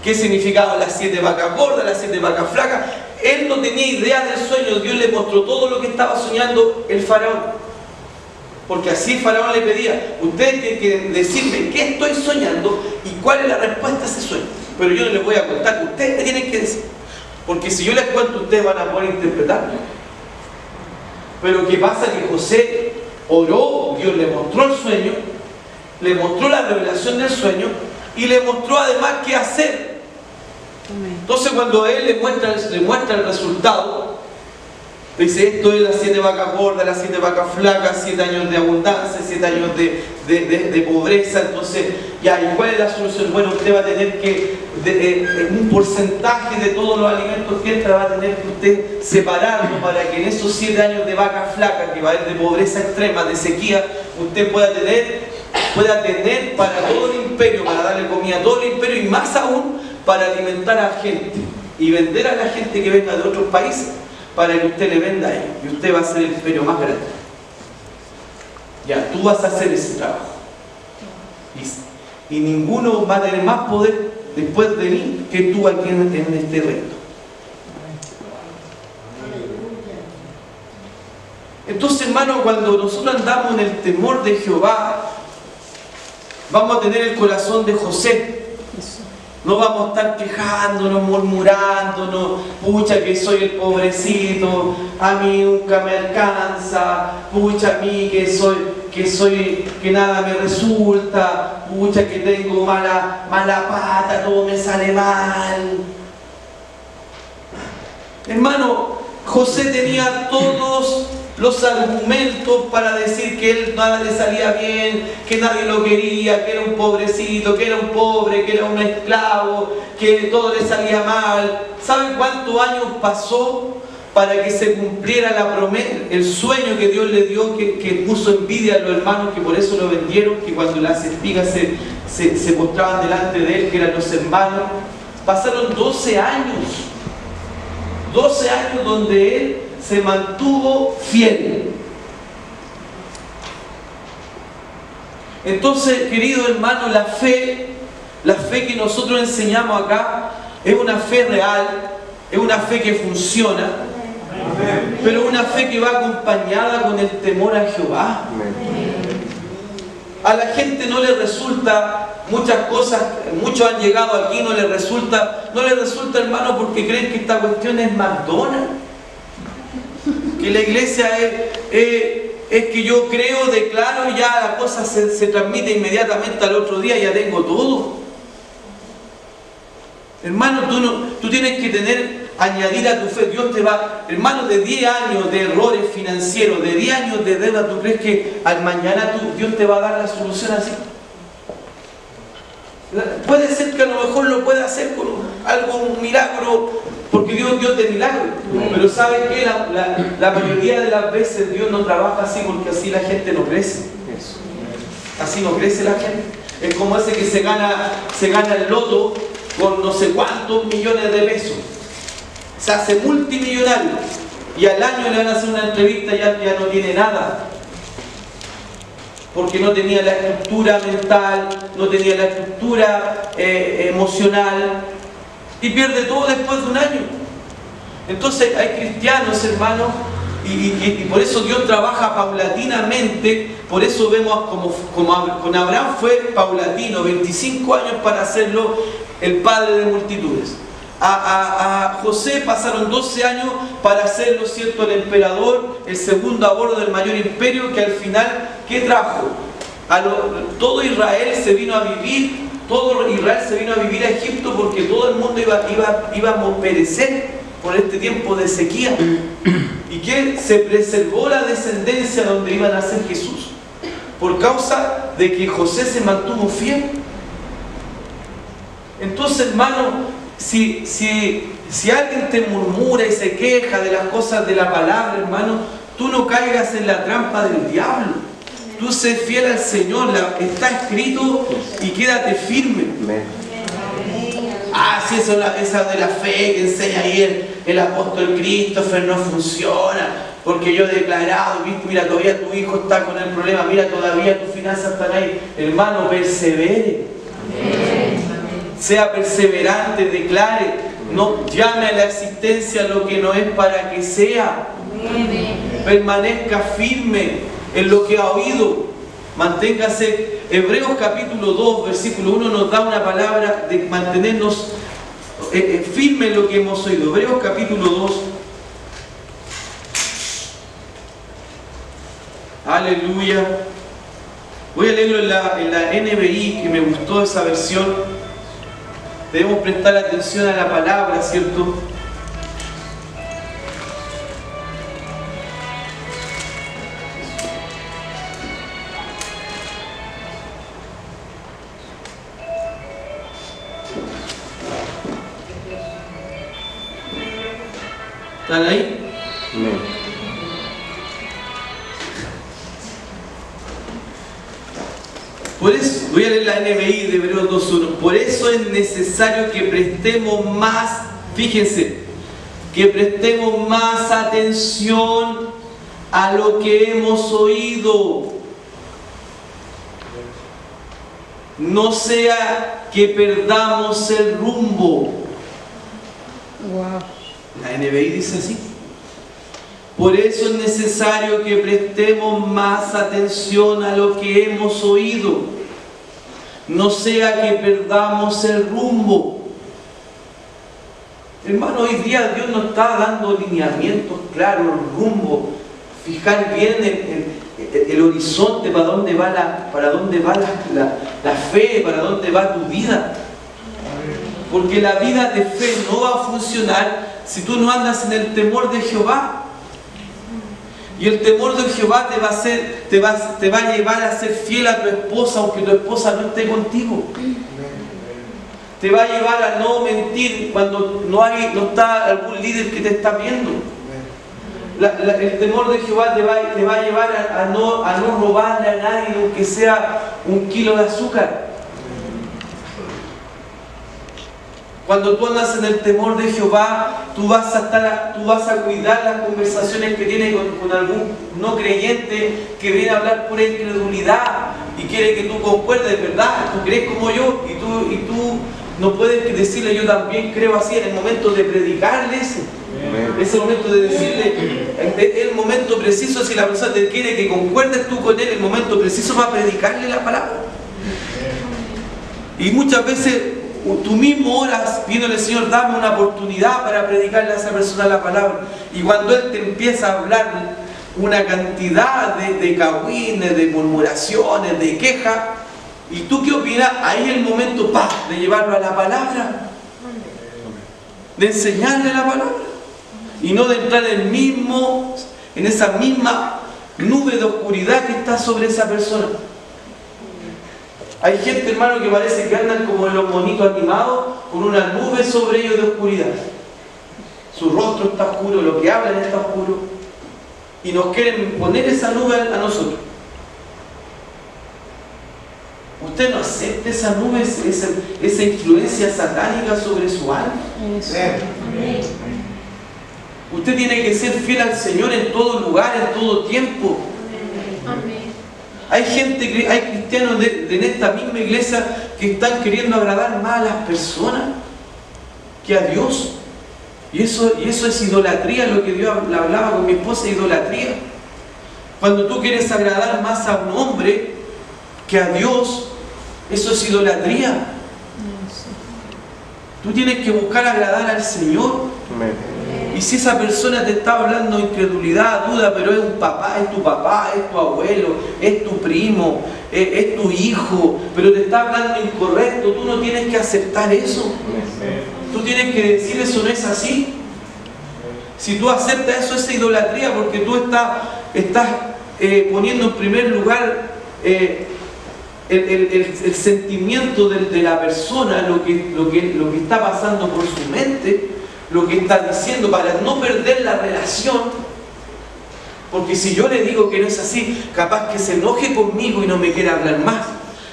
qué significaban las 7 vacas gordas, las 7 vacas flacas. Él no tenía idea del sueño. Dios le mostró todo lo que estaba soñando el faraón, porque así el faraón le pedía: ustedes tienen que decirme qué estoy soñando y cuál es la respuesta a ese sueño. Pero yo no les voy a contar, ustedes me tienen que decir, porque si yo les cuento, ustedes van a poder interpretarlo. Pero ¿qué pasa? Que José oró, Dios le mostró el sueño, le mostró la revelación del sueño y le mostró además qué hacer. Entonces, cuando él le muestra el resultado, dice: esto es las 7 vacas gordas, las 7 vacas flacas, 7 años de abundancia, 7 años de pobreza. Entonces, ya, ¿y cuál es la solución? Bueno, usted va a tener que, un porcentaje de todos los alimentos que entra, va a tener que usted separarlo para que en esos 7 años de vacas flacas, que va a haber de pobreza extrema, de sequía, usted pueda tener para todo el imperio, para darle comida a todo el imperio, y más aún para alimentar a la gente y vender a la gente que venga de otros países, para que usted le venda a ellos, y usted va a ser el imperio más grande. Ya, tú vas a hacer ese trabajo. Y ninguno va a tener más poder después de mí que tú aquí en este reino. Entonces, hermano, cuando nosotros andamos en el temor de Jehová, vamos a tener el corazón de José. No vamos a estar quejándonos, murmurándonos: pucha que soy el pobrecito, a mí nunca me alcanza, pucha a mí que nada me resulta, pucha que tengo mala pata, todo me sale mal. Hermano, José tenía todos los argumentos para decir que él nada le salía bien, que nadie lo quería, que era un pobrecito, que era un pobre, que era un esclavo, que todo le salía mal. ¿Saben cuántos años pasó para que se cumpliera la promesa, el sueño que Dios le dio, que puso envidia a los hermanos, que por eso lo vendieron, que cuando las espigas se mostraban delante de él, que eran los hermanos? Pasaron 12 años. 12 años donde él se mantuvo fiel. Entonces, querido hermano, la fe que nosotros enseñamos acá es una fe real, es una fe que funciona, pero una fe que va acompañada con el temor a Jehová. A la gente no le resulta muchas cosas, muchos han llegado aquí, no les resulta, hermano, porque creen que esta cuestión es McDonald's, que la iglesia es que yo creo, declaro y ya la cosa se transmite inmediatamente al otro día, ya tengo todo. Hermano, tú tienes que añadir a tu fe. Dios te va, hermano, de 10 años de errores financieros, de 10 años de deuda, ¿tú crees que al mañana Dios te va a dar la solución así? Puede ser que a lo mejor lo pueda hacer con un milagro, porque Dios es Dios de milagros. Pero ¿saben qué? La mayoría de las veces Dios no trabaja así, porque así la gente no crece. Así no crece la gente. Es como ese que se gana el loto con no sé cuántos millones de pesos. Se hace multimillonario y al año le van a hacer una entrevista y ya no tiene nada. Porque no tenía la estructura mental, no tenía la estructura emocional y pierde todo después de un año. Entonces hay cristianos, hermanos, y por eso Dios trabaja paulatinamente. Por eso vemos como con Abraham fue paulatino, 25 años para hacerlo el padre de multitudes. A José pasaron 12 años para hacerlo, ¿cierto?, el emperador, el segundo a bordo del mayor imperio, que al final, ¿qué trajo? Todo Israel se vino a vivir a Egipto, porque todo el mundo iba a perecer por este tiempo de sequía. Y que se preservó la descendencia donde iba a nacer Jesús, por causa de que José se mantuvo fiel. Entonces, hermano, si alguien te murmura y se queja de las cosas de la palabra, hermano, tú no caigas en la trampa del diablo. Tú sé fiel al Señor, está escrito, y quédate firme. Sí, esa de la fe que enseña ahí el apóstol Christopher no funciona, porque yo he declarado, ¿viste? Mira, todavía tu hijo está con el problema, mira, todavía tus finanzas están ahí. Hermano, persevere. Sea perseverante, declare, no llame a la existencia lo que no es para que sea. Permanezca firme en lo que ha oído. Manténgase. Hebreos capítulo 2, versículo 1 nos da una palabra de mantenernos firmes en lo que hemos oído. Hebreos capítulo 2. Aleluya. Voy a leerlo en la NBI, que me gustó esa versión. Debemos prestar atención a la palabra, ¿cierto? ¿Están ahí? No. Por eso, voy a leer la NBI de Hebreos 2.1. Por eso es necesario que prestemos más, fíjense, que prestemos más atención a lo que hemos oído. No sea que perdamos el rumbo. La NBI dice así. Por eso es necesario que prestemos más atención a lo que hemos oído. No sea que perdamos el rumbo. Hermano, hoy día Dios nos está dando lineamientos claros, rumbo. Fijar bien el horizonte, para dónde va la fe, para dónde va tu vida. Porque la vida de fe no va a funcionar si tú no andas en el temor de Jehová. Y el temor de Jehová te va a llevar a ser fiel a tu esposa, aunque tu esposa no esté contigo. Te va a llevar a no mentir cuando no está algún líder que te está viendo. El temor de Jehová te va a llevar a no robarle a nadie, aunque sea 1 kilo de azúcar. Cuando tú andas en el temor de Jehová, tú vas a cuidar las conversaciones que tienes con algún no creyente que viene a hablar pura incredulidad y quiere que tú concuerdes, ¿verdad? Tú crees como yo y tú no puedes decirle yo también creo así en el momento de predicarles. Es el momento de decirle, es el momento preciso. Si la persona te quiere que concuerdes tú con él, el momento preciso para predicarle la palabra. Y muchas veces tú mismo oras pidiéndole, Señor, dame una oportunidad para predicarle a esa persona la palabra. Y cuando Él te empieza a hablar una cantidad de cagüines, de murmuraciones, de quejas, ¿y tú qué opinas? Ahí es el momento de llevarlo a la palabra, de enseñarle la palabra, y no de entrar en esa misma nube de oscuridad que está sobre esa persona. Hay gente, hermano, que parece que andan como en los monitos animados, con una nube sobre ellos de oscuridad. Su rostro está oscuro, lo que hablan está oscuro, y nos quieren poner esa nube a nosotros. Usted no acepta esa nube, esa influencia satánica sobre su alma. Usted tiene que ser fiel al Señor en todo lugar, en todo tiempo. Hay gente, hay cristianos en esta misma iglesia que están queriendo agradar más a las personas que a Dios. Y eso es idolatría, lo que Dios hablaba con mi esposa, idolatría. Cuando tú quieres agradar más a un hombre que a Dios, eso es idolatría. Tú tienes que buscar agradar al Señor. Y si esa persona te está hablando incredulidad, duda, pero es un papá, es tu abuelo, es tu primo, es tu hijo, pero te está hablando incorrecto, tú no tienes que aceptar eso. Tú tienes que decir, eso no es así. Si tú aceptas eso, es idolatría, porque tú estás poniendo en primer lugar el sentimiento de la persona, lo que está pasando por su mente, lo que está diciendo, para no perder la relación. Porque si yo le digo que no es así, capaz que se enoje conmigo y no me quiera hablar más.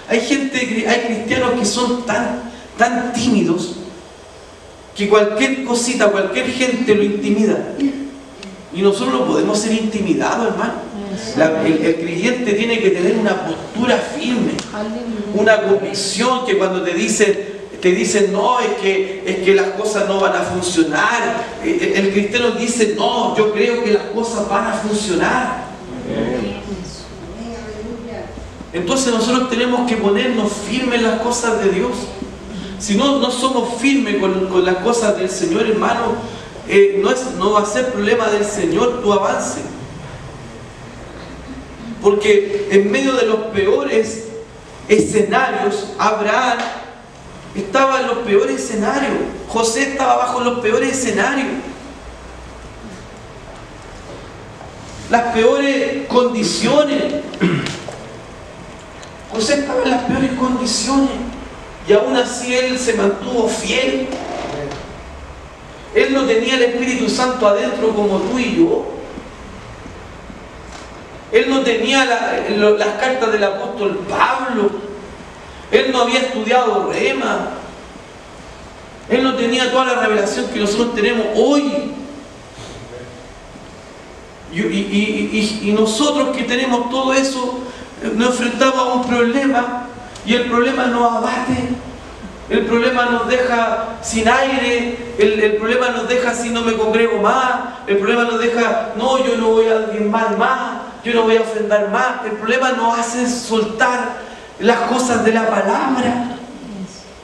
Hay cristianos que son tan tímidos que cualquier cosita, cualquier gente lo intimida. Y nosotros no podemos ser intimidados, hermano. El creyente tiene que tener una postura firme, una convicción, que cuando te dicen no, es que las cosas no van a funcionar, el cristiano dice no, yo creo que las cosas van a funcionar. Entonces nosotros tenemos que ponernos firmes en las cosas de Dios. Si no somos firmes con las cosas del Señor, hermano, no va a ser problema del Señor tu avance. Porque en medio de los peores escenarios, Abraham estaba en los peores escenarios. José estaba bajo los peores escenarios. Las peores condiciones. José estaba en las peores condiciones. Y aún así él se mantuvo fiel. Él no tenía el Espíritu Santo adentro como tú y yo. Él no tenía las cartas del apóstol Pablo. Él no había estudiado Rema. Él no tenía toda la revelación que nosotros tenemos hoy. Y nosotros que tenemos todo eso, nos enfrentamos a un problema, y el problema nos abate. El problema nos deja sin aire, el problema nos deja si no me congrego más, el problema nos deja, no, yo no voy a diezmar más, yo no voy a ofrendar más. El problema nos hace soltar las cosas de la palabra.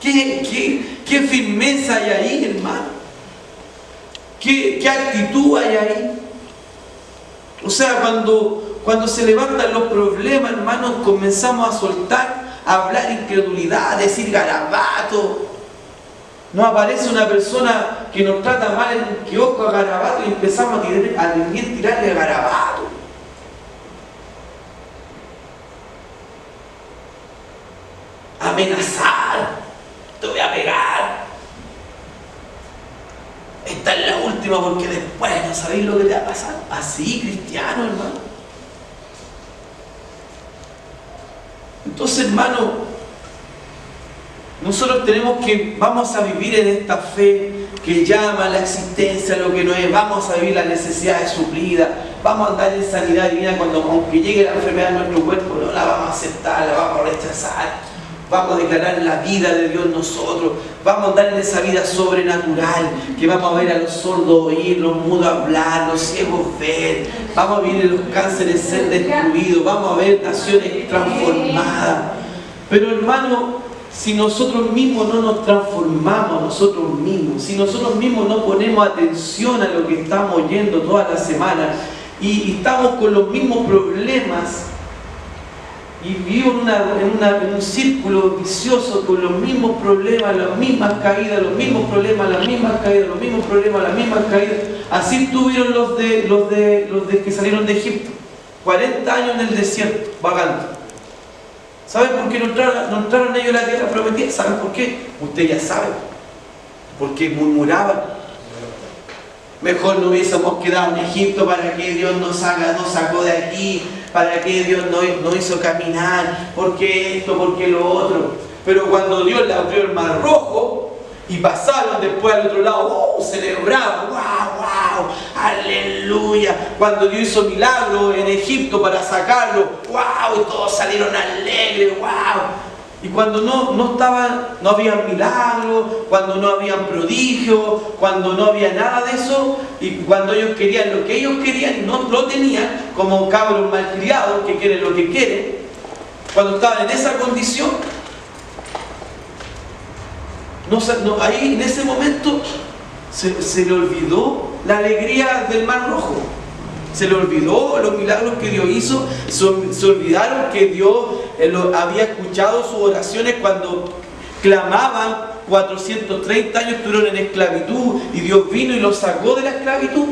¿Qué firmeza hay ahí, hermano? ¿Qué actitud hay ahí? O sea, cuando se levantan los problemas, hermanos, comenzamos a soltar, a hablar incredulidad, a decir garabato. Nos aparece una persona que nos trata mal en un kiosco a garabato y empezamos a tirarle garabato. Amenazar, te voy a pegar. Esta es la última, porque después no sabéis lo que te va a pasar. Así, cristiano, hermano. Entonces, hermano, nosotros vamos a vivir en esta fe que llama a la existencia lo que no es. Vamos a vivir las necesidades suplidas. Vamos a andar en sanidad divina cuando, aunque llegue la enfermedad a nuestro cuerpo, no la vamos a aceptar, la vamos a rechazar. Vamos a declarar la vida de Dios en nosotros. Vamos a andar en esa vida sobrenatural, que vamos a ver a los sordos oír, los mudos hablar, los ciegos ver. Vamos a ver los cánceres ser destruidos. Vamos a ver naciones transformadas. Pero, hermano, si nosotros mismos no nos transformamos a nosotros mismos, si nosotros mismos no ponemos atención a lo que estamos oyendo toda la semana y estamos con los mismos problemas y vivimos en un círculo vicioso con los mismos problemas, las mismas caídas, los mismos problemas, las mismas caídas, los mismos problemas, las mismas caídas. Así estuvieron los de que salieron de Egipto, 40 años en el desierto, vagando. ¿Saben por qué no entraron ellos a la tierra prometida? ¿Saben por qué? Usted ya sabe. Porque murmuraban. Mejor no hubiésemos quedado en Egipto, para que Dios nos sacó de aquí, para que Dios nos hizo caminar, porque esto, porque lo otro. Pero cuando Dios le abrió el mar rojo y pasaron después al otro lado, celebraban, wow, aleluya. Cuando Dios hizo milagros en Egipto para sacarlo, wow, y todos salieron alegres, wow. Y cuando no había milagros, cuando no había prodigios, cuando no había nada de eso, y cuando ellos querían lo que ellos querían y no lo tenían, como cabros malcriados que quieren lo que quieren, cuando estaban en esa condición, ahí en ese momento se le olvidó la alegría del mar rojo. Se le olvidó los milagros que Dios hizo, se olvidaron que Dios había escuchado sus oraciones cuando clamaban. 430 años estuvieron en esclavitud y Dios vino y los sacó de la esclavitud.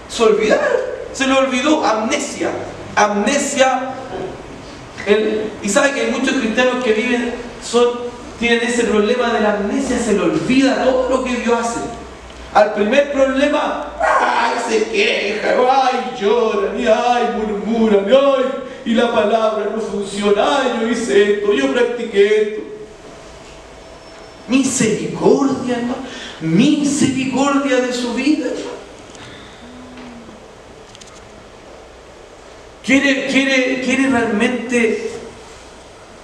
Se olvidaron, se le olvidó, amnesia. Y sabe que hay muchos cristianos que tienen ese problema de la amnesia, se le olvida todo lo que Dios hace. Al primer problema, ¡ay! Se queja, ¡ay! Lloran, ¡ay! Murmuran, ¡ay! Y la palabra no funciona, ¡ay! Yo hice esto, yo practiqué esto. Misericordia, hermano. Misericordia de su vida, hermano. ¿Quiere realmente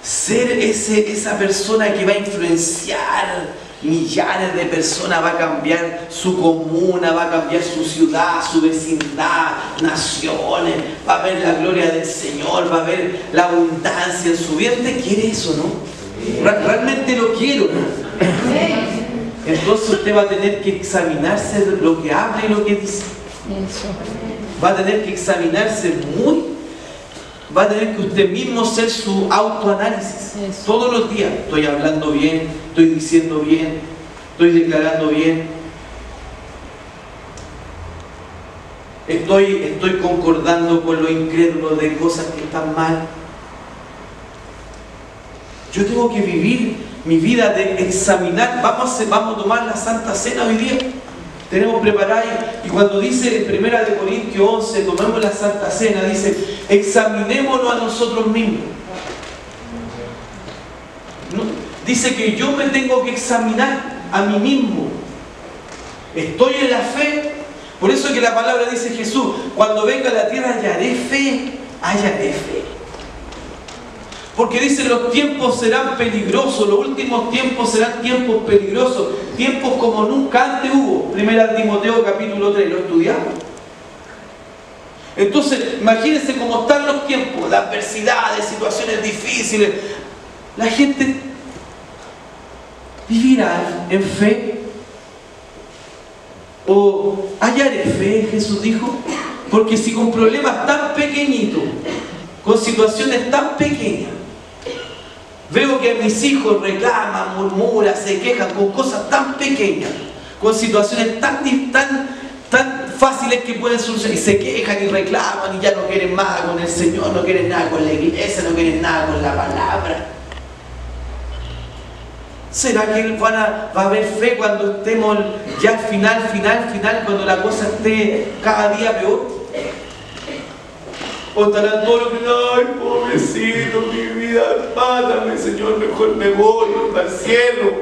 ser esa persona que va a influenciar millares de personas, va a cambiar su comuna, va a cambiar su ciudad, su vecindad, naciones, va a ver la gloria del Señor, va a ver la abundancia en su vida? ¿Usted quiere eso, no? Realmente lo quiero. Entonces usted va a tener que examinarse lo que habla y lo que dice. Va a tener que examinarse va a tener que usted mismo hacer su autoanálisis. Todos los días. Estoy hablando bien, estoy diciendo bien, estoy declarando bien. Estoy concordando con lo incrédulo de cosas que están mal. Yo tengo que vivir mi vida de examinar. Vamos a tomar la Santa Cena hoy día. Tenemos preparada, y cuando dice en 1 Corintios 11, tomemos la Santa Cena, dice, examinémonos a nosotros mismos. ¿No? Dice que yo me tengo que examinar a mí mismo. Estoy en la fe. Por eso es que la palabra dice Jesús, cuando venga a la tierra hallaré fe. Porque dice, los tiempos serán peligrosos, los últimos tiempos serán tiempos peligrosos, tiempos como nunca antes hubo. 1 Timoteo capítulo 3, lo estudiamos. Entonces, imagínense cómo están los tiempos, de adversidades, situaciones difíciles. La gente vivirá en fe. O hallaré fe, Jesús dijo. Porque si con problemas tan pequeñitos, con situaciones tan pequeñas, veo que mis hijos reclaman, murmuran, se quejan con cosas tan pequeñas, con situaciones tan fáciles que pueden solucionar, y se quejan y reclaman y ya no quieren nada con el Señor, no quieren nada con la iglesia, no quieren nada con la palabra. ¿Será que va a haber fe cuando estemos ya al final, cuando la cosa esté cada día peor? ¿O estarán todos los que, ay, pobrecito, mi vida, mátame, Señor, mejor me voy al cielo?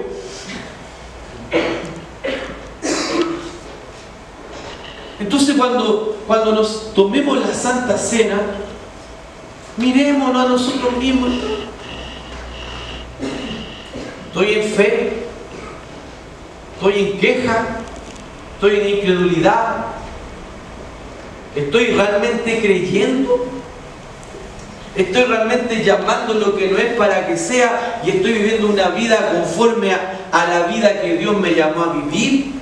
Entonces cuando nos tomemos la Santa Cena, mirémonos a nosotros mismos. ¿Estoy en fe? ¿Estoy en queja? ¿Estoy en incredulidad? ¿Estoy realmente creyendo? Estoy realmente llamando lo que no es para que sea y estoy viviendo una vida conforme a la vida que Dios me llamó a vivir.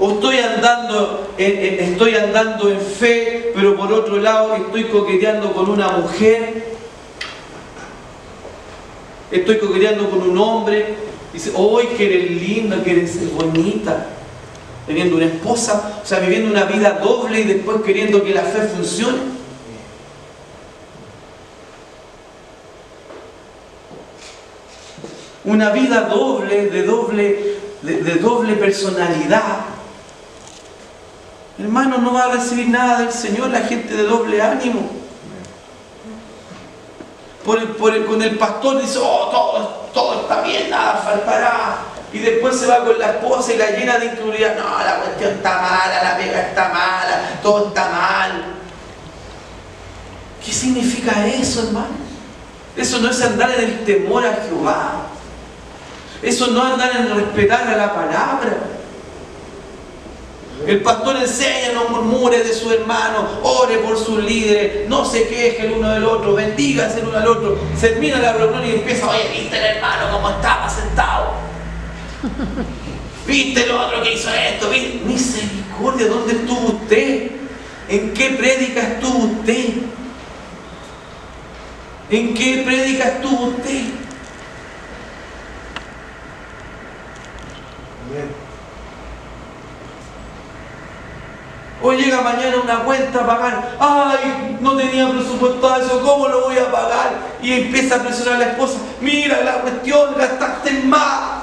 O estoy andando en fe, pero por otro lado estoy coqueteando con una mujer, estoy coqueteando con un hombre, dice, ¡ay, que eres linda, que eres bonita! Teniendo una esposa, o sea, viviendo una vida doble y después queriendo que la fe funcione. Una vida doble, de doble personalidad. Hermano, no va a recibir nada del Señor la gente de doble ánimo. Con el pastor dice, oh, todo está bien, nada faltará. Y después se va con la esposa y la llena de incredulidad. No, la cuestión está mala, la pega está mala, todo está mal. ¿Qué significa eso, hermano? Eso no es andar en el temor a Jehová. Eso no es andar en respetar a la palabra. El pastor enseña, no murmure de su hermano, ore por sus líderes, no se queje el uno del otro, bendígase el uno al otro. Se termina la reunión y empieza, oye, ¿viste el hermano cómo estaba sentado? ¿Viste lo otro que hizo esto? ¿Viste? Misericordia, ¿dónde estuvo usted? ¿En qué prédica estuvo usted? ¿En qué prédica estuvo usted? Hoy llega mañana una cuenta a pagar. ¡Ay! No tenía presupuestado eso, ¿cómo lo voy a pagar? Y empieza a presionar a la esposa. Mira la cuestión, gastaste más.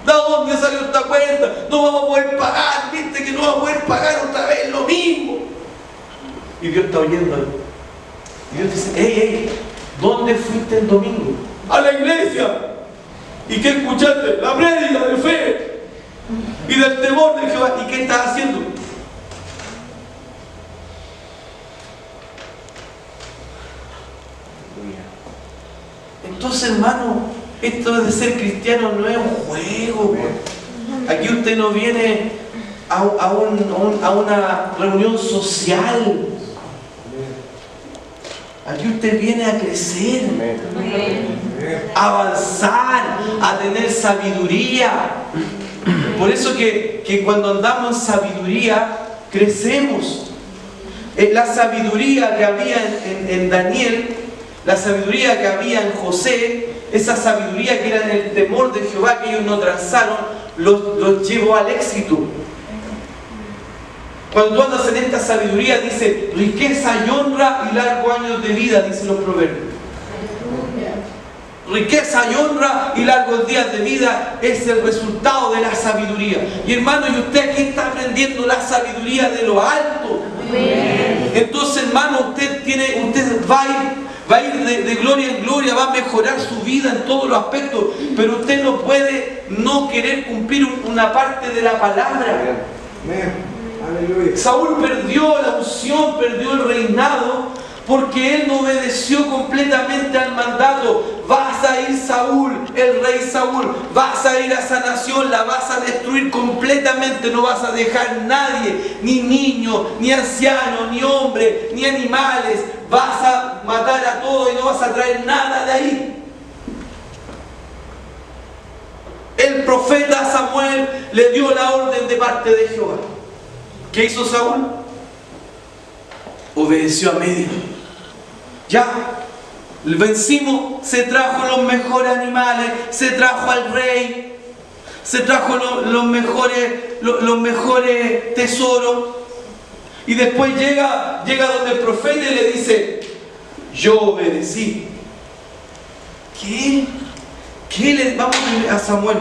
¿De dónde salió esta cuenta? No vamos a poder pagar, viste que no vamos a poder pagar otra vez lo mismo. Y Dios está oyendo ahí. Y Dios dice, hey, ¿dónde fuiste el domingo? A la iglesia. ¿Y qué escuchaste? La prédica de fe y del temor de Jehová. ¿Y qué estás haciendo? Entonces, hermano, esto de ser cristiano no es un juego. Aquí usted no viene a una reunión social. Aquí usted viene a crecer, a avanzar, a tener sabiduría. Por eso que cuando andamos en sabiduría, crecemos. La sabiduría que había en Daniel, la sabiduría que había en José, esa sabiduría que era en el temor de Jehová que ellos no transaron, los llevó al éxito. Cuando tú andas en esta sabiduría, dice riqueza y honra y largos años de vida, dicen los proverbios. Riqueza y honra y largos días de vida es el resultado de la sabiduría. Y hermano, y usted aquí está aprendiendo la sabiduría de lo alto. Entonces, hermano, usted va a ir de gloria en gloria, va a mejorar su vida en todos los aspectos, pero usted no puede no querer cumplir una parte de la palabra. Saúl perdió la unción, perdió el reinado, porque él no obedeció completamente al mandato. Vas a ir, Saúl, el rey Saúl, vas a ir a esa nación, la vas a destruir completamente, no vas a dejar nadie, ni niño, ni anciano, ni hombre, ni animales, vas a matar a todos y no vas a traer nada de ahí. El profeta Samuel le dio la orden de parte de Jehová. ¿Qué hizo Saúl? Obedeció a medio. Ya, vencimos, se trajo los mejores animales, se trajo al rey, se trajo los mejores tesoros. Y después llega donde el profeta y le dice, yo obedecí. ¿Qué? Vamos a Samuel.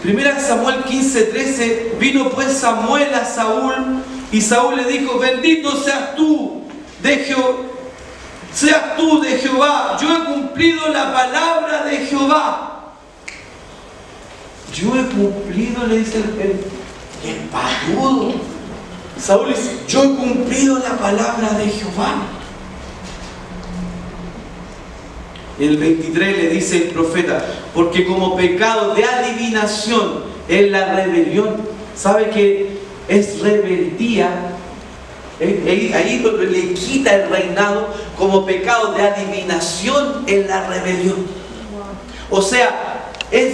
Primera Samuel 15:13, vino pues Samuel a Saúl y Saúl le dijo, bendito seas tú de Jehová, yo he cumplido la palabra de Jehová. Yo he cumplido, le dice el patudo. Saúl dice, yo he cumplido la palabra de Jehová. En el 23 le dice el profeta, porque como pecado de adivinación es la rebelión. ¿Sabe que es rebeldía? Ahí le quita el reinado. Como pecado de adivinación en la rebelión. O sea, es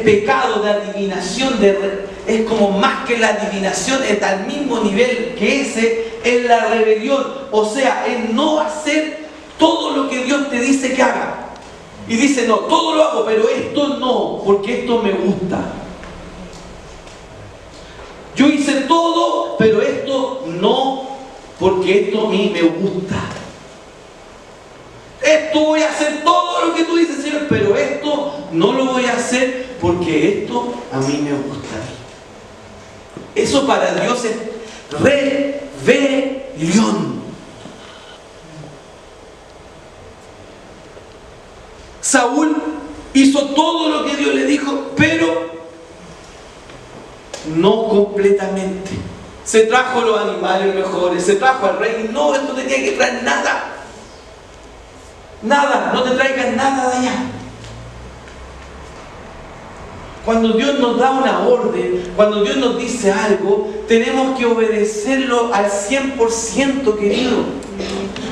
pecado de adivinación, es como más que la adivinación, es al mismo nivel que ese, es la rebelión. O sea, es no hacer todo lo que Dios te dice que haga. Y dice, no, todo lo hago, pero esto no, porque esto me gusta. Yo hice todo, pero esto no, porque esto a mí me gusta. Esto voy a hacer todo lo que tú dices, Señor, pero esto no lo voy a hacer porque esto a mí me gusta. Eso para Dios es rebelión. Saúl hizo todo lo que Dios le dijo, pero no completamente. Se trajo los animales mejores, se trajo al rey. No, esto tenía que traer nada. Nada, no te traigas nada de allá. Cuando Dios nos da una orden, cuando Dios nos dice algo, tenemos que obedecerlo al 100%, querido.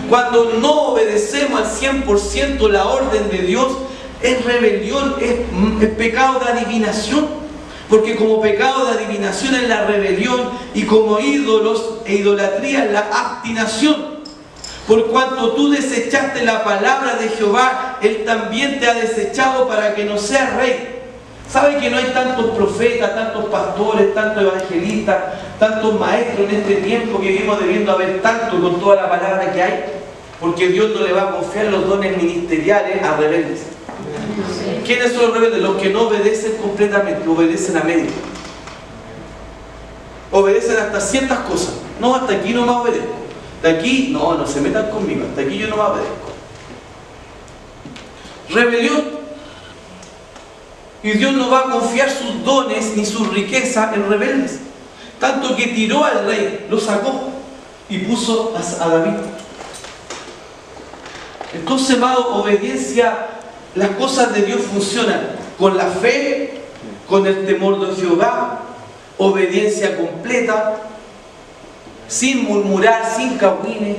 Cuando no obedecemos al 100% la orden de Dios, es rebelión, es pecado de adivinación. Porque como pecado de adivinación es la rebelión, y como ídolos e idolatría es la abstinación. Por cuanto tú desechaste la palabra de Jehová, Él también te ha desechado para que no seas rey. ¿Sabe que no hay tantos profetas, tantos pastores, tantos evangelistas, tantos maestros en este tiempo que vivimos debiendo haber tanto con toda la palabra que hay? Porque Dios no le va a confiar los dones ministeriales a rebeldes. ¿Quiénes son los rebeldes? Los que no obedecen completamente, obedecen a medio. Obedecen hasta ciertas cosas. No, hasta aquí no me obedezco. De aquí, no se metan conmigo. Hasta aquí yo no me obedezco. Rebelión. Y Dios no va a confiar sus dones ni su riqueza en rebeldes. Tanto que tiró al rey, lo sacó y puso a David. Entonces, amado, obediencia, las cosas de Dios funcionan con la fe, con el temor de Jehová, obediencia completa, sin murmurar, sin cahuines,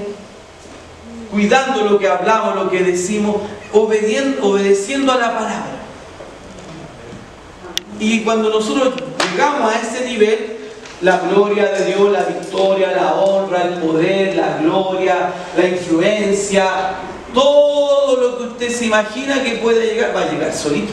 cuidando lo que hablamos, lo que decimos, obedeciendo a la palabra. Y cuando nosotros llegamos a ese nivel, la gloria de Dios, la victoria, la honra, el poder, la gloria, la influencia, todo lo que usted se imagina que puede llegar, va a llegar solito.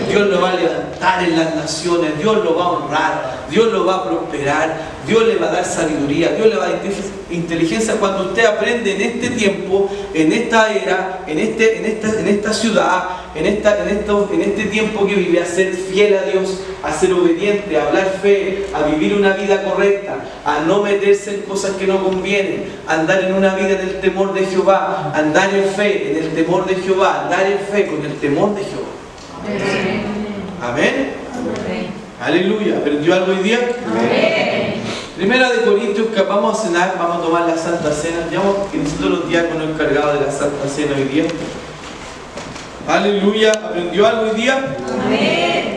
Dios lo va a levantar en las naciones, Dios lo va a honrar, Dios lo va a prosperar, Dios le va a dar sabiduría, Dios le va a dar inteligencia. Cuando usted aprende en este tiempo, en esta era, en esta ciudad, en este tiempo que vive, a ser fiel a Dios, a ser obediente, a hablar fe, a vivir una vida correcta, a no meterse en cosas que no convienen, a andar en una vida en el temor de Jehová, a andar en fe, en el temor de Jehová, a andar en fe con el temor de Jehová. Amén. Amén. Amén. Aleluya. ¿Aprendió algo hoy día? Amén. Primera de Corintios, que vamos a cenar, vamos a tomar la Santa Cena. Digamos que necesito los diáconos encargados de la Santa Cena hoy día. Aleluya. ¿Aprendió algo hoy día? Amén.